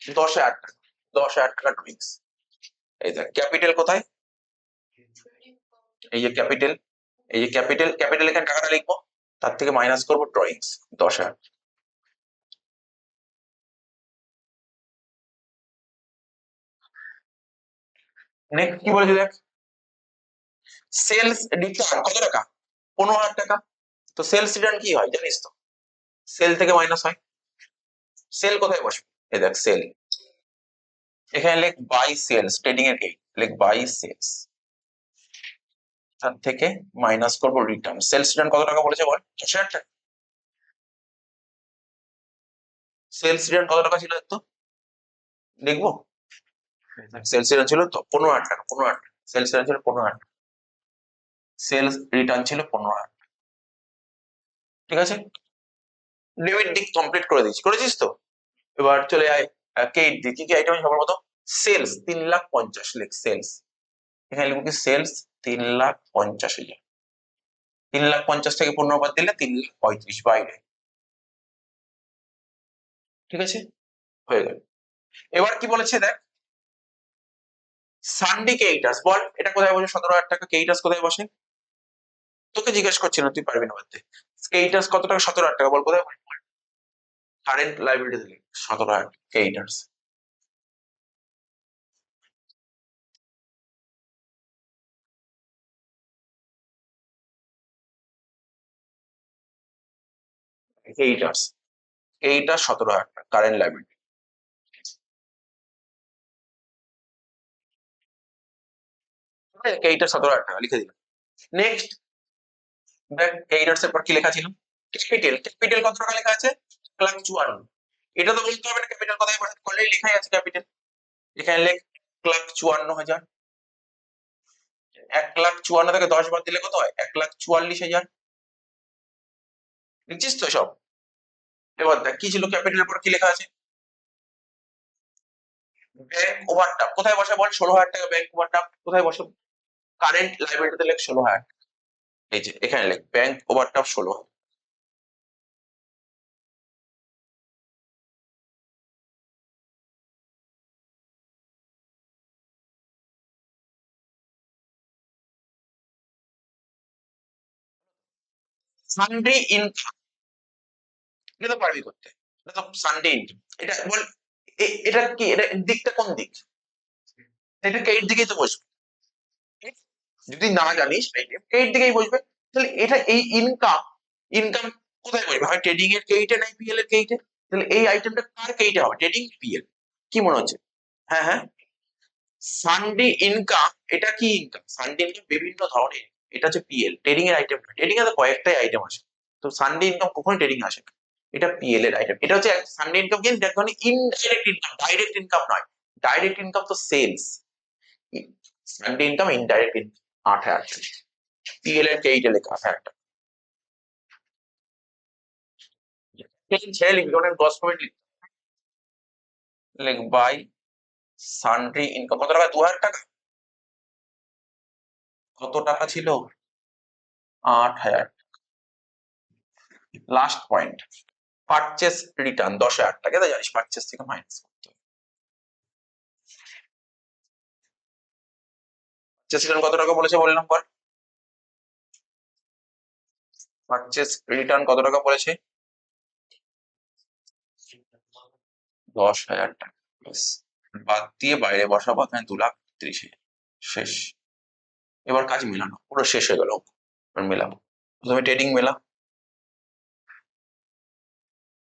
10,000 টাকা, 10,000 টাকা ড্রয়িংস। এই দেখ ক্যাপিটাল কোথায়, এই যে ক্যাপিটাল, এই যে ক্যাপিটাল, ক্যাপিটাল এখানে টাকাটা লিখবো, তার থেকে মাইনাস করবো ড্রয়িংস 10,000। নেক্সট কি বলেছে দেখ, সেলস রিটার্ন কত টাকা? 15,000 টাকা। তো সেলস রিটার্ন কি হয় জানিস তো? সেল থেকে মাইনাস হয়। সেল কোথায় বসে? এই দেখ সেল, এখানে লেখ বাই সেলস, ট্রেডিং এর গেট, লেখ বাই সেলস, তার থেকে মাইনাস করবো রিটার্ন। সেলস রিটার্ন কত টাকা বলেছে বল? 10,000 টাকা। সেলস রিটার্ন কত টাকা ছিল তো দেখবো? সেলস রিটার্ন ছিল তো 15,000 টাকা, 15,000 সেলস রিটার্ন ছিল 15,000, সেলস রিটার্ন ছিল 15,000। ঠিক আছে, ডেবিট দিক কমপ্লিট করে দিচ্ছি, করেছিস তো? এবার চলে আয় কেট দিক, কি কি আইটেম আছে সবার মতো? সেলস 3,50,000, লেখ সেলস, এখানে লিখবো কি সেলস 3,50,000। 3,50,000 থেকে 15 বাদ দিলে 3,35,000 বাইরে। ঠিক আছে, হয়ে গেল। এবার কি বলেছে দেখ, সানডে কেইটাস বল, এটা কোথায় বসে? 17,000 টাকা। কেইটাস কোথায় বসে? তোকে জিজ্ঞেস করছি না, তুই পারবি না বলতে। কেইটাস কত টাকা? 17,000 টাকা, বল কোথায়? কারেন্ট লাইবিলিটি দিলে 17,000 কেইটাস। কেইটাস, এইটা 17,000 টাকা কারেন্ট লাইবিলিটি। এইটা 17,000 টাকা লিখে দিলাম। নেক্সট দেখ এইটার এর পর কি লেখা ছিল? ক্যাপিটাল, ক্যাপিটাল কত টাকা লেখা আছে? 1,54,000। এটা তো বলতে হবে না ক্যাপিটাল কোথায় বসে, অলরেডি লেখাই আছে ক্যাপিটাল, এখানে লেখ 1,54,000। 1,54,000 থেকে 10 বাদ দিলে কত হয়? 1,44,000। লিখছিস তো সব? এবার দেখ কি ছিল ক্যাপিটালের পর কি লেখা আছে? ব্যাংক ওভারড্রাফট কোথায় বসে বল? 16,000 টাকা ব্যাংক ওভারড্রাফট কোথায় বসে? কারেন্ট লাইবিলিটিতে লেখ 16,000। এই যে এখানে লেখ ব্যাংক ওভারড্রাফট 16,000। সানডে ইনকাম, এটা তো পারবি করতে, এটা তো সানডে ইনকাম। এটা বল এটা কি, এটা দিকটা কোন দিক? এটা কে এর দিকেই তো বসবে। যদি না জানিস কে এর দিকেই বসবে, তাহলে এটা এই ইনকাম, ইনকাম কোথায় বসবে? হয় ট্রেডিং এর কেইটে, না পিএল এর কেইটে। তাহলে এই আইটেমটা কার কেইটে হবে? Trading, PL? কি মনে হচ্ছে? হ্যাঁ হ্যাঁ, সানডে ইনকাম, এটা কি ইনকাম? সানডে ইনকাম বিভিন্ন ধরনের, এটা হচ্ছে পিএল, ট্রেডিং এর আইটেম। ট্রেডিং এ তো কয়েকটাই আইটেম আসে, তো সানডে ইনকাম কখনো ট্রেডিং আসে না। এটা পিএল এর আইটেম। এটা হচ্ছে সানডে ইনকাম কিন্তু এক ধরনের ইনডাইরেক্ট ইনকাম, ডাইরেক্ট ইনকাম নয়। ডাইরেক্ট ইনকাম তো sales, sundry income indirect income. 8,000 PL এর কেইটে লেখা 8,000। ছেড়ে লিখবি, ওখানে দশ মিনিট লিখ বাই সানডে ইনকাম কত টাকা? 2,000 টাকা। কত টাকা ছিল? 8,000। লাস্ট পয়েন্ট, পারচেস রিটার্ন 10,000 টাকা, তো জানিস পারচেস থেকে মাইনাস করতে হবে। পারচেস রিটার্ন কত টাকা বলেছে বললাম পর? পারচেস রিটার্ন কত টাকা বলেছে? 10,000 টাকা। ব্যাস। বাদ দিয়ে বাইরে বসাবো, এখানে 2,30,000। শেষ। এবার কাজ মেলানো পুরো শেষ হয়ে গেল। এবার মেলাবো, প্রথমে ট্রেডিং মেলা।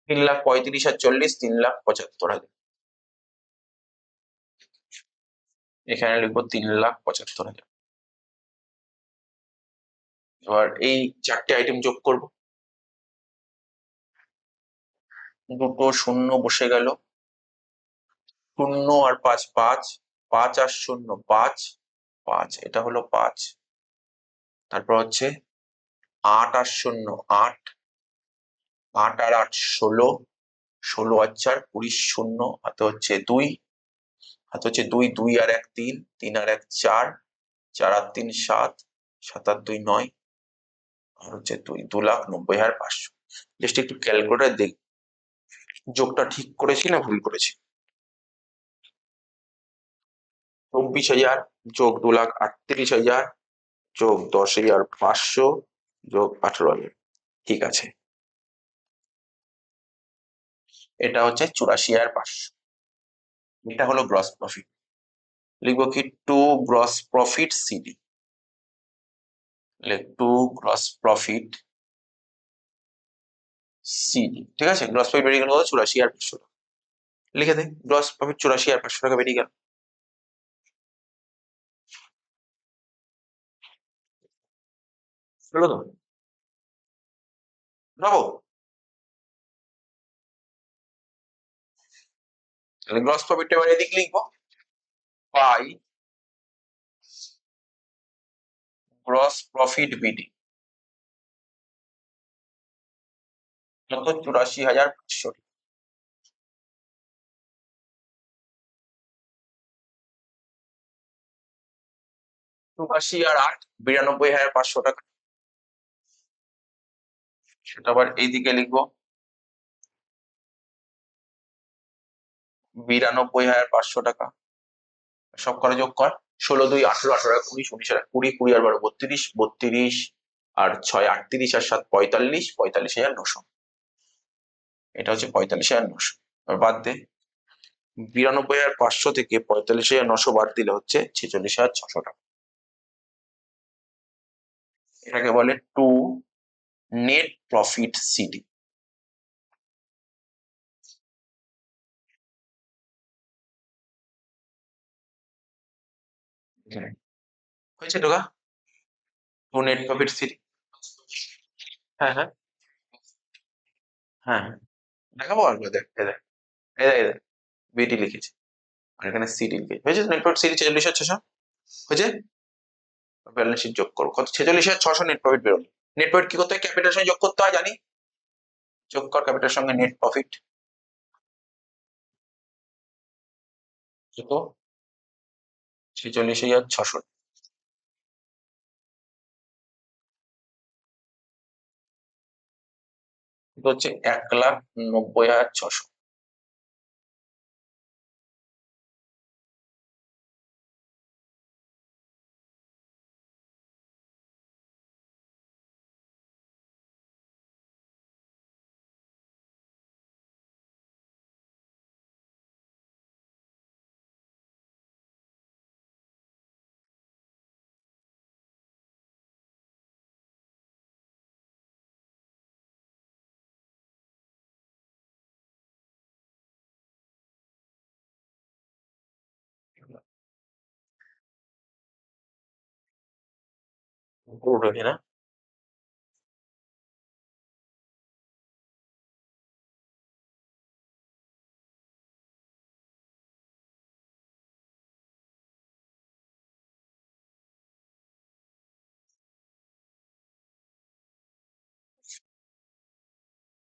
3,35,000 আর 40, 3,75,000। এখানে লিখবো 3,75,000। এবার এই চারটে আইটেম যোগ করব। দুটো শূন্য বসে গেল, শূন্য আর পাঁচ পাঁচ, পাঁচ আর শূন্য পাঁচ, পাঁচ এটা হলো পাঁচ। তারপর হচ্ছে আট আর শূন্য আট, আট আর আট ষোলো, ষোলো আর চার কুড়ি, শূন্য হাতে হচ্ছে দুই, হাতে হচ্ছে দুই, দুই আর এক তিন, তিন আর এক চার, চার আর তিন সাত, সাত আর দুই নয়, আর হচ্ছে দুই, 2,90,500। জাস্ট একটু ক্যালকুলেটার দেখ, যোগটা ঠিক করেছি না ভুল করেছি। 24,000 যোগ 2,38,000 যোগ 10,500 যোগ 18,000, ঠিক আছে। এটা হচ্ছে 84,500। এটা হলো গ্রস প্রফিট। লিখবো কি to gross profit CD, to gross profit CD, ঠিক আছে। গ্রস প্রফিট বেরিয়ে গেল 84,500 টাকা। লিখে দে, গ্রস প্রফিট 84,500 টাকা বেরিয়ে গেল। হলো তো? ব্রাভো। তাহলে গ্রস প্রফিটটা এবার এদিকে লিখবো, পাই গ্রস প্রফিট বিডি কত, 84,500। 82 আর 8, 92,500 টাকা। সেটা আবার এইদিকে লিখবো, 92,500 টাকা। সব করে যোগ কর, 16 2 18, 18 আর 20, 19 আর 20, 20 আর 12 32, 32 আর 6 38 আর 7 45, 45,900। এটা হচ্ছে 45,900। এবার বাদ দে, 92,500 থেকে 45,900 বাদ দিলে হচ্ছে 46,600 টাকা। এটাকে বলে টু নেট প্রফিট সিডি। হয়েছে টাকা, টু নেট প্রফিট সিডি। হ্যাঁ হ্যাঁ হ্যাঁ, দেখাবো আর দেখ, এই দেখ, এই দেখ, এই দেখ, বিডি লিখেছি আর এখানে সিডি লিখেছি। হয়েছে নেট প্রফিট সিডি 46,600 হয়েছে। ব্যালেন্স শিট যোগ করো, কত, 46,600 নেট প্রফিট বেরোলো। নেট প্রফিট কি করতে হয়, ক্যাপিটাল সঙ্গে যোগ করতে হয় জানি। যোগ কর ক্যাপিটাল সঙ্গে নেট প্রফিট, কত, 46,600। এটা হচ্ছে 1,90,600। পুরোটাকে না,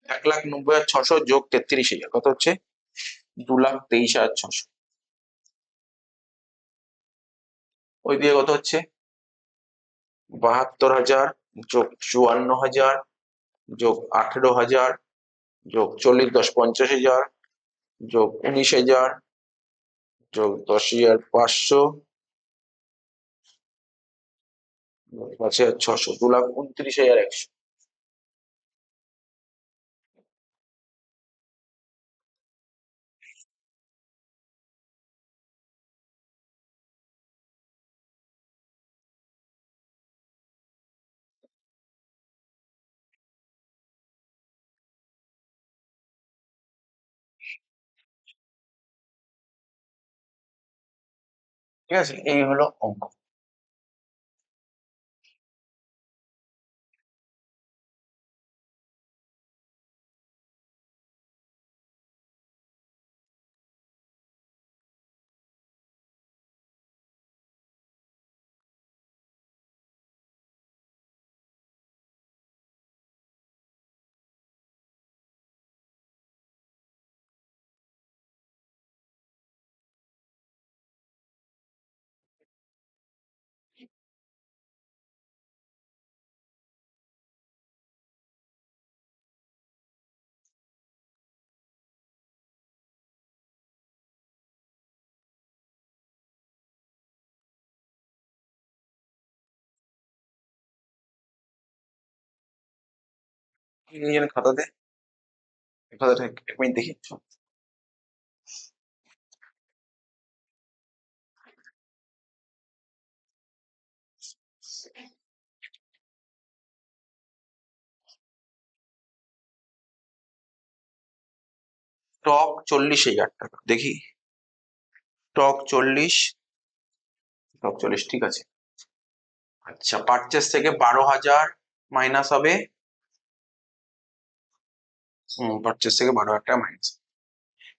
1,90,600 যোগ 33,000 কত হচ্ছে, 2,23,600। ওই দিয়ে কত হচ্ছে, 72,000 যোগ 54,000 যোগ 18,000 যোগ 40 10 50,000 যোগ 19,000 যোগ 10,500 5,600, 2,29,100। ঠিক আছে, এই হলো অঙ্ক। নিজের খাতাতে, খাতাটা এক মিনিট দেখি। স্টক 40,000 টাকা, দেখি। স্টক 40, স্টক 40, ঠিক আছে। আচ্ছা, পারচেস থেকে 12,000 মাইনাস হবে। পারচেস থেকে 12,000 টাকা মাইনাস।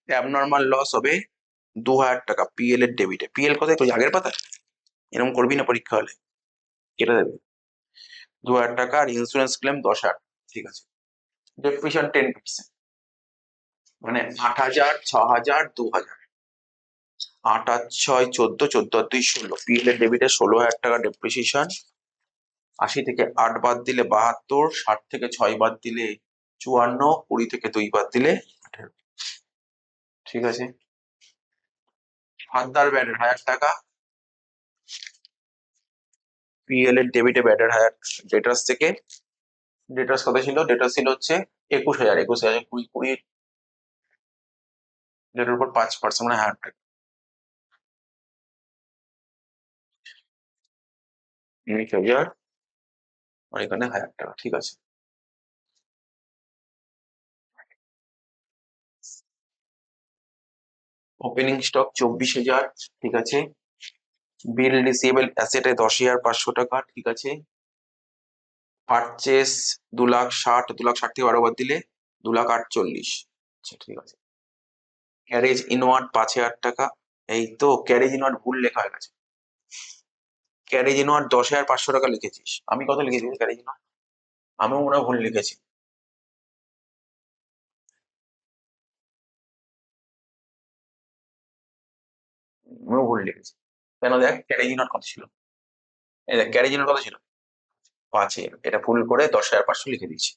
অ্যাবনর্মাল লস হবে 2,000 টাকা পিএল এর ডেবিটে। পিএল কোথায় তুই আগের পাতা? এরকম করবি না পরীক্ষা হলে, কেটে দেবে। 2,000 টাকা আর ইন্স্যুরেন্স ক্লেম 10,000, ঠিক আছে। ডেপ্রিসিয়েশন 10%, মানে 8,000, 6,000, 2,000। 8 আর 6 14, 14 আর 2 16, পিএল এর ডেবিটে 16,000 টাকা ডেপ্রিসিয়েশন। 80 থেকে 8 বাদ দিলে 72, 60 থেকে 6 বাদ দিলে 54, 20 থেকে 2 বাদ দিলে 18, ঠিক আছে। ফার্দার ব্যাডের 1,000 টাকা, পিএল এর ডেবিটে ব্যাডের 1,000, ডেটার্স থেকে। ডেটার্স কত ছিল? ডেটার্স ছিল হচ্ছে 21,000, 21,000, 20, 20, যেটার উপর 5%, মানে 1,000 টাকা। 19,000, আর এখানে 1,000 টাকা, ঠিক আছে। ওপেনিং স্টক 24,000, ঠিক আছে। বিল রিসিভেবল অ্যাসেটে 10,500 টাকা, ঠিক আছে। পারচেস 2,60,000, 2,60,000 থেকে 12 বাদ দিলে 2,48,000, আচ্ছা, ঠিক আছে। ক্যারেজ ইনওয়ার্ড 5,000 টাকা, এই তো ক্যারেজ ইনওয়ার্ড ভুল লেখা হয়ে গেছে। ক্যারেজ ইনওয়ার্ড 10,500 টাকা লিখেছিস, আমি কত লিখেছি ক্যারেজ ইনওয়ার্ড? আমিও মনে হয় ভুল লিখেছি। আমিও ভুল লিখেছি। কেন? দেখ ক্যারেজ ইনওয়ার্ড কত ছিল, এই দেখ ক্যারেজ ইনওয়ার্ড কত ছিল, 5,000, এটা ভুল করে 10,500 লিখে দিয়েছি।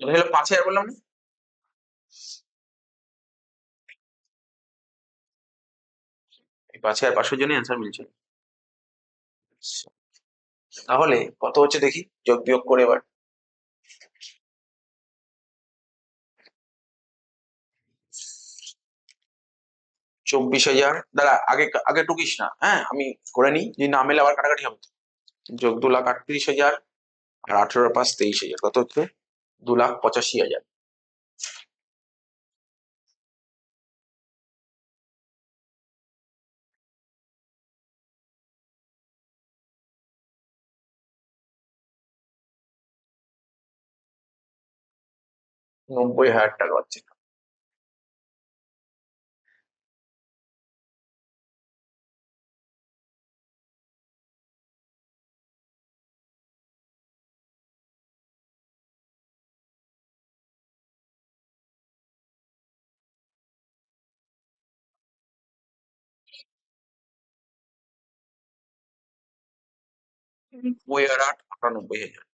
কত ছিল? 5,000 বললাম না? এই 5,500 জন্য অ্যান্সার মিলছে। আচ্ছা, তাহলে কত হচ্ছে দেখি, যোগ বিয়োগ করে এবার। 24,000, দাঁড়া আগে আগে টুকিস না, হ্যাঁ আমি করে নিই, যদি না মেলে আবার কাটাকাটি হবে তো। যোগ 2,38,000, আর 18 আর 5 23,000, কত হচ্ছে? 2,85,000। 90,000 টাকা হচ্ছে। 90,000 আর 8, 98,000।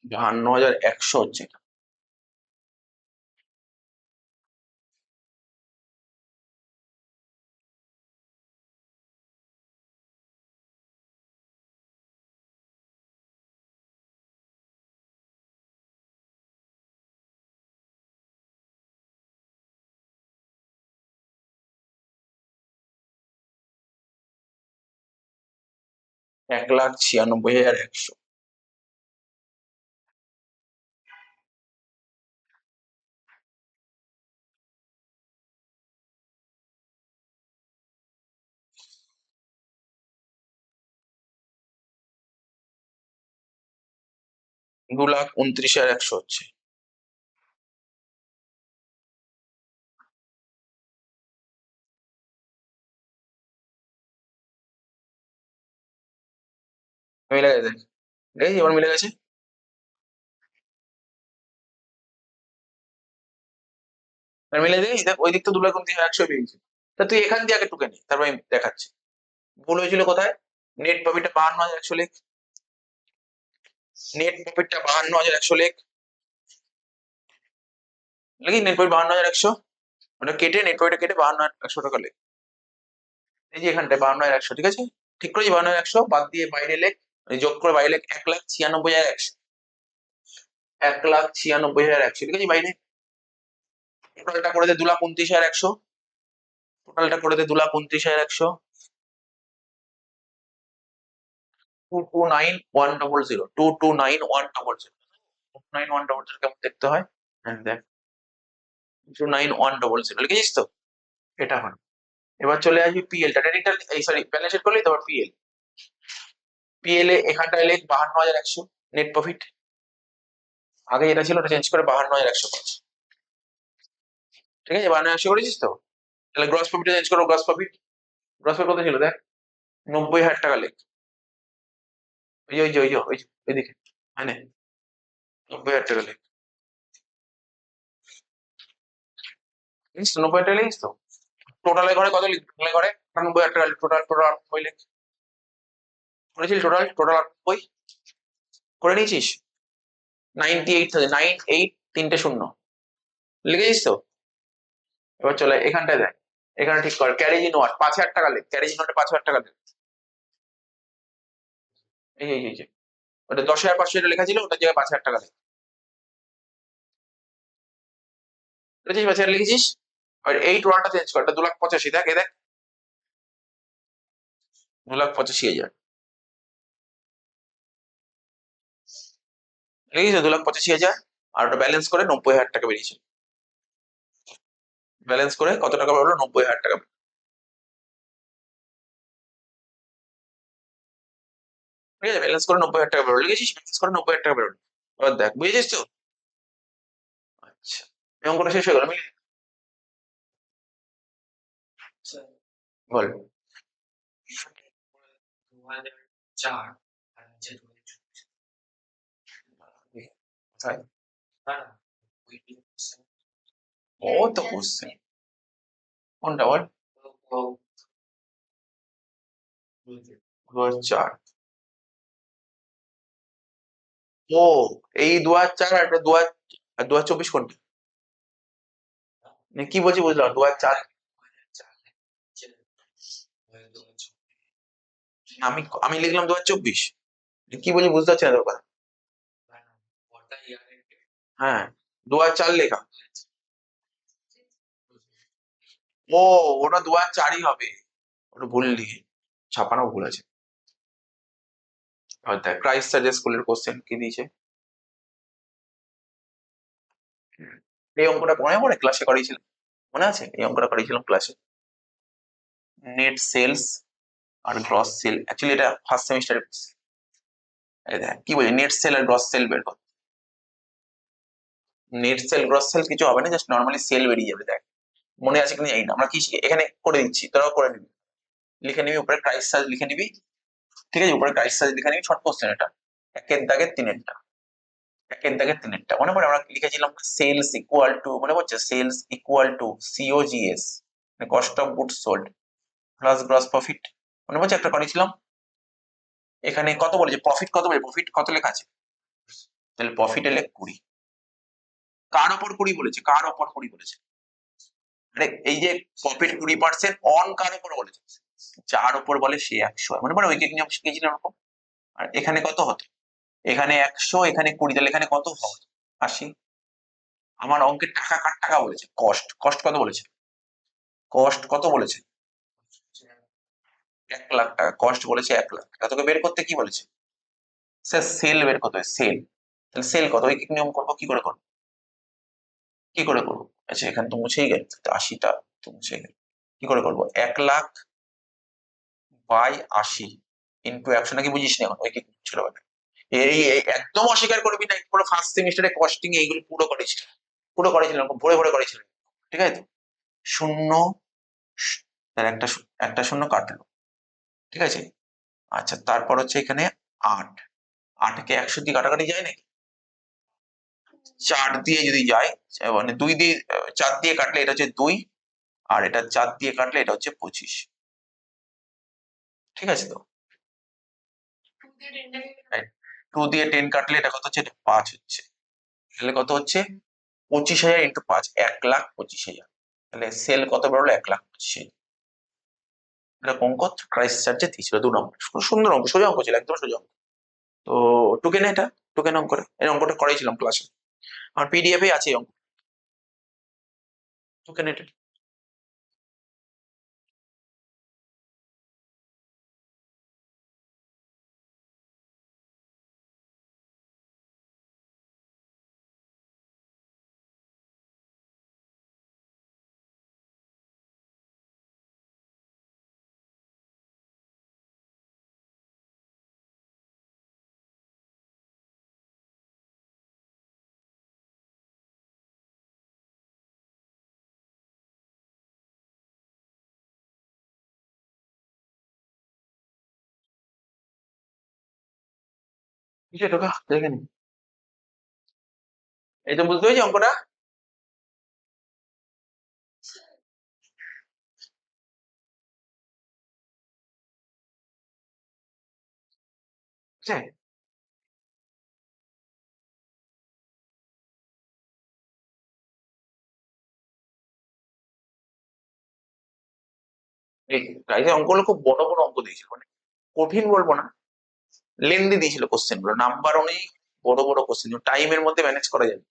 52,100 হচ্ছে এটা। 1,96,100। 2,29,100 হচ্ছে। মিলে গেছে দেখ, দেখেছি এবার মিলে গেছে। এবার মিলে দেখেছি দেখ, ওই দিক তো 2,30,100 পেয়েছি। তা তুই এখান দিয়ে আগে টুকে নি, তারপর আমি দেখাচ্ছি। ভুল হয়েছিল কোথায়? নেট প্রফিটটা 52,100 লেখ, নেট প্রফিটটা 52,100 লেখ, লিখি নেট প্রফিট 52,100, ওটা কেটে নেট প্রফিটটা কেটে 52,100 টাকা লেখ। এই যে এখানটায় 52,100, ঠিক আছে, ঠিক করেছি 52,100, বাদ দিয়ে বাইরে লেখ, যোগ করে বাইরে লেখ 1,96,100, 1,96,100, ঠিক আছে বাইরে। টোটালটা করে দে 2,29,100, টোটালটা করে দে 2,29,100, 229,100, 229,100, 229,100 কেমন দেখতে হয়? হ্যাঁ দেখ, 229,100 লিখেছিস তো? এটা হয়। এবার চলে আসবি পিএল টা, এই সরি ব্যালেন্স শিট করলি, তারপর পিএল। পিএল এ এখানটায় লেখ 52,100 নেট প্রফিট, আগে যেটা ছিল ওটা চেঞ্জ করে 52,100 কর। ঠিক আছে, 52,100 করেছিস তো? তাহলে গ্রস প্রফিট চেঞ্জ করো, গ্রস প্রফিট, গ্রস প্রফিট কত ছিল দেখ, 90,000 টাকা লেখ। ওই যে ওইদিকে, হ্যাঁ 90,000 টাকা লেখ, লিখিস তো 90,000 টাকা লিখিস তো? টোটালের ঘরে কত লিখ, টোটালের ঘরে 98,000 টাকা, টোটাল টোটাল 98 লেখ। করেছিস টোটাল, টোটাল 98 করে নিয়েছিস? 98,000, 98, তিনটে শূন্য লিখেছিস তো? এবার চলে এখানটায় দেখ, এখানে ঠিক কর ক্যারেজ ইন ওয়াট 5,000 টাকা লেখ, ক্যারেজ ইন ওয়াটে 5,000 টাকা লেখ। এই যে ওটা 10,500 যেটা লেখা ছিল ওটার জায়গায় 5,000 টাকা লেখ, লিখেছিস? 5,000 লিখেছিস? আর এই টোটালটা চেঞ্জ কর, এটা 2,85,000, দেখ এ দেখ, 2,85,000 লিখেছিস? 2,85,000, আর ওটা ব্যালেন্স করে 90,000 টাকা বেরিয়েছে। ব্যালেন্স করে কত টাকা বেরোলো? 90,000 টাকা। ঠিক আছে, ব্যালেন্স করে 90,000 টাকা বেরোলো, লিখেছিস? ব্যালেন্স করে 90,000 টাকা বেরোলো। এবার দেখ, বুঝেছিস তো? আচ্ছা, এই অঙ্কটা শেষ হয়ে গেল, আমি বল। 2004, ও তো কোশ্চেন কোনটা বল? 2004, ও এই 2004 আর 2024 কোনটা? মানে কি বলছি বুঝলাম, 2004 আমি আমি লিখলাম 2024, কি বলছি বুঝতে পারছি না তোর কথা। হ্যাঁ, 2004 লেখা, ও ওটা 2004ই হবে, ওটা ভুল লিখে ছাপানো ভুল আছে। আর দেখ ক্রাইস্ট চার্চের স্কুলের কোশ্চেন কি দিয়েছে, এই অঙ্কটা মনে পড়ে ক্লাসে করিয়েছিলাম, মনে আছে এই অঙ্কটা করিয়েছিলাম ক্লাসে? নেট সেলস আর গ্রস সেল, অ্যাকচুয়ালি এটা ফার্স্ট সেমিস্টারে, এই দেখ কি বলি, নেট সেল আর গ্রস সেল বের কর। নেট সেল গ্রস সেল কিছু হবে না, জাস্ট নর্মালি সেল বেরিয়ে যাবে। দেখ মনে আছে কিনা জানি না, আমরা কি এখানে করে দিচ্ছি, তোরাও করে নিবি, লিখে নিবি উপরে ক্রাইস্ট চার্জ লিখে নিবি। ঠিক আছে, উপরে ক্রাইস্ট চার্জ লিখে নিবি, শর্ট কোশ্চেন এটা, একের দাগের তিনেরটা, একের দাগের তিনেরটা মনে পড়ে আমরা লিখেছিলাম? সেলস ইকুয়াল টু, মনে পড়ছে? Sales equal to COGS, cost of goods sold plus gross profit, মনে পড়ছে একটা করেছিলাম? এখানে কত বলেছে প্রফিট, কত বলে প্রফিট কত লেখা আছে? তাহলে প্রফিট এলে 20, কার ওপর 20 বলেছে, কার ওপর 20 বলেছে? মানে এই যে প্রফিট 20% অন কার উপর বলেছে? যার উপর বলে সে 100, মানে পরে উইকেট নিয়ম শিখেছিলাম ওরকম। আর এখানে কত হতো? এখানে 100, এখানে 20, তাহলে এখানে কত হবে? 80। আমার অঙ্কের টাকা কার টাকা বলেছে? কস্ট, কস্ট কত বলেছে? কস্ট কত বলেছে? 1,00,000 টাকা কস্ট বলেছে, 1,00,000 টাকা। তোকে বের করতে কি বলেছে? স্যার সেল বের করতে হয়, সেল। তাহলে সেল কত? উইকেট নিয়ম করবো, কি করে করবো, কি করে করবো? আচ্ছা এখানে তো মুছেই গেল, 80টা তো মুছে গেল, কি করে করবো? 1,00,000 বাই 80 ইন্টু 100, নাকি বুঝিস না এখন উইকেট ছিল? এই একদম অস্বীকার করবি না, পুরো ফার্স্ট সেমিস্টারে কস্টিং এইগুলো পুরো করেছিল, পুরো করেছিলাম, ভরে ভরে করেছিলাম। ঠিক আছে তো, শূন্য, তার একটা একটা শূন্য কাটলো, ঠিক আছে। আচ্ছা তারপর হচ্ছে এখানে 8। 8কে 100 দিয়ে কাটাকাটি যায় নাকি? 4 দিয়ে যদি যায়, মানে 2 দিয়ে 4 দিয়ে কাটলে এটা হচ্ছে 2, আর এটা 4 দিয়ে কাটলে এটা হচ্ছে 25। ঠিক আছে তো? রাইট। 2 দিয়ে 10 কাটলে এটা কত হচ্ছে? এটা 5 হচ্ছে। তাহলে কত হচ্ছে? 25,000 ইন্টু 5, 1,25,000। তাহলে সেল কত বেরোলো? 1,25,000। এরকম অঙ্ক ক্রাইস্ট চার্চে দিয়েছিল 2 নম্বর। খুব সুন্দর অঙ্ক, সোজা অঙ্ক ছিল, একদম সোজা অঙ্ক। তো টোকেন এটা, টোকেন অঙ্কটা, এই অঙ্কটা করাইছিলাম ক্লাসে। আমার পিডিএফ এ আছে এই অঙ্ক, টোকেন এটা। কিসে ঢোকা দেখে নি। এই তো বুঝতে পেরেছি অঙ্কটা। হ্যাঁ, এই গাইজের অঙ্কগুলো খুব বড় বড় অঙ্ক দিয়েছিল, মানে কঠিন বলবো না, লেন্দি দিয়েছিল কোশ্চেন গুলো, নাম্বার অনুযায়ী বড় বড় কোশ্চেন, টাইমের মধ্যে ম্যানেজ করা যাবে।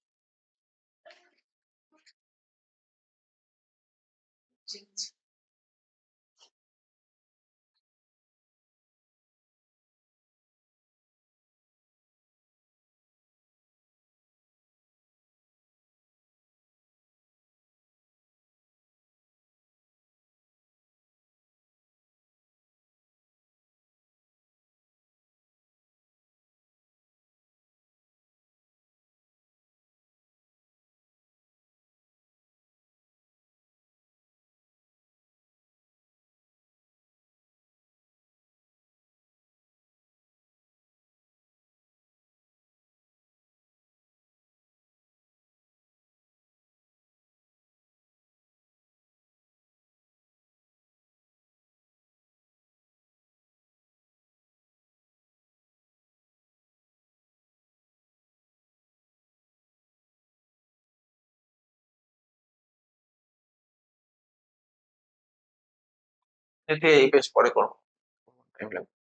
এতে এই পেজ পরে করো, টাইম লাগবে।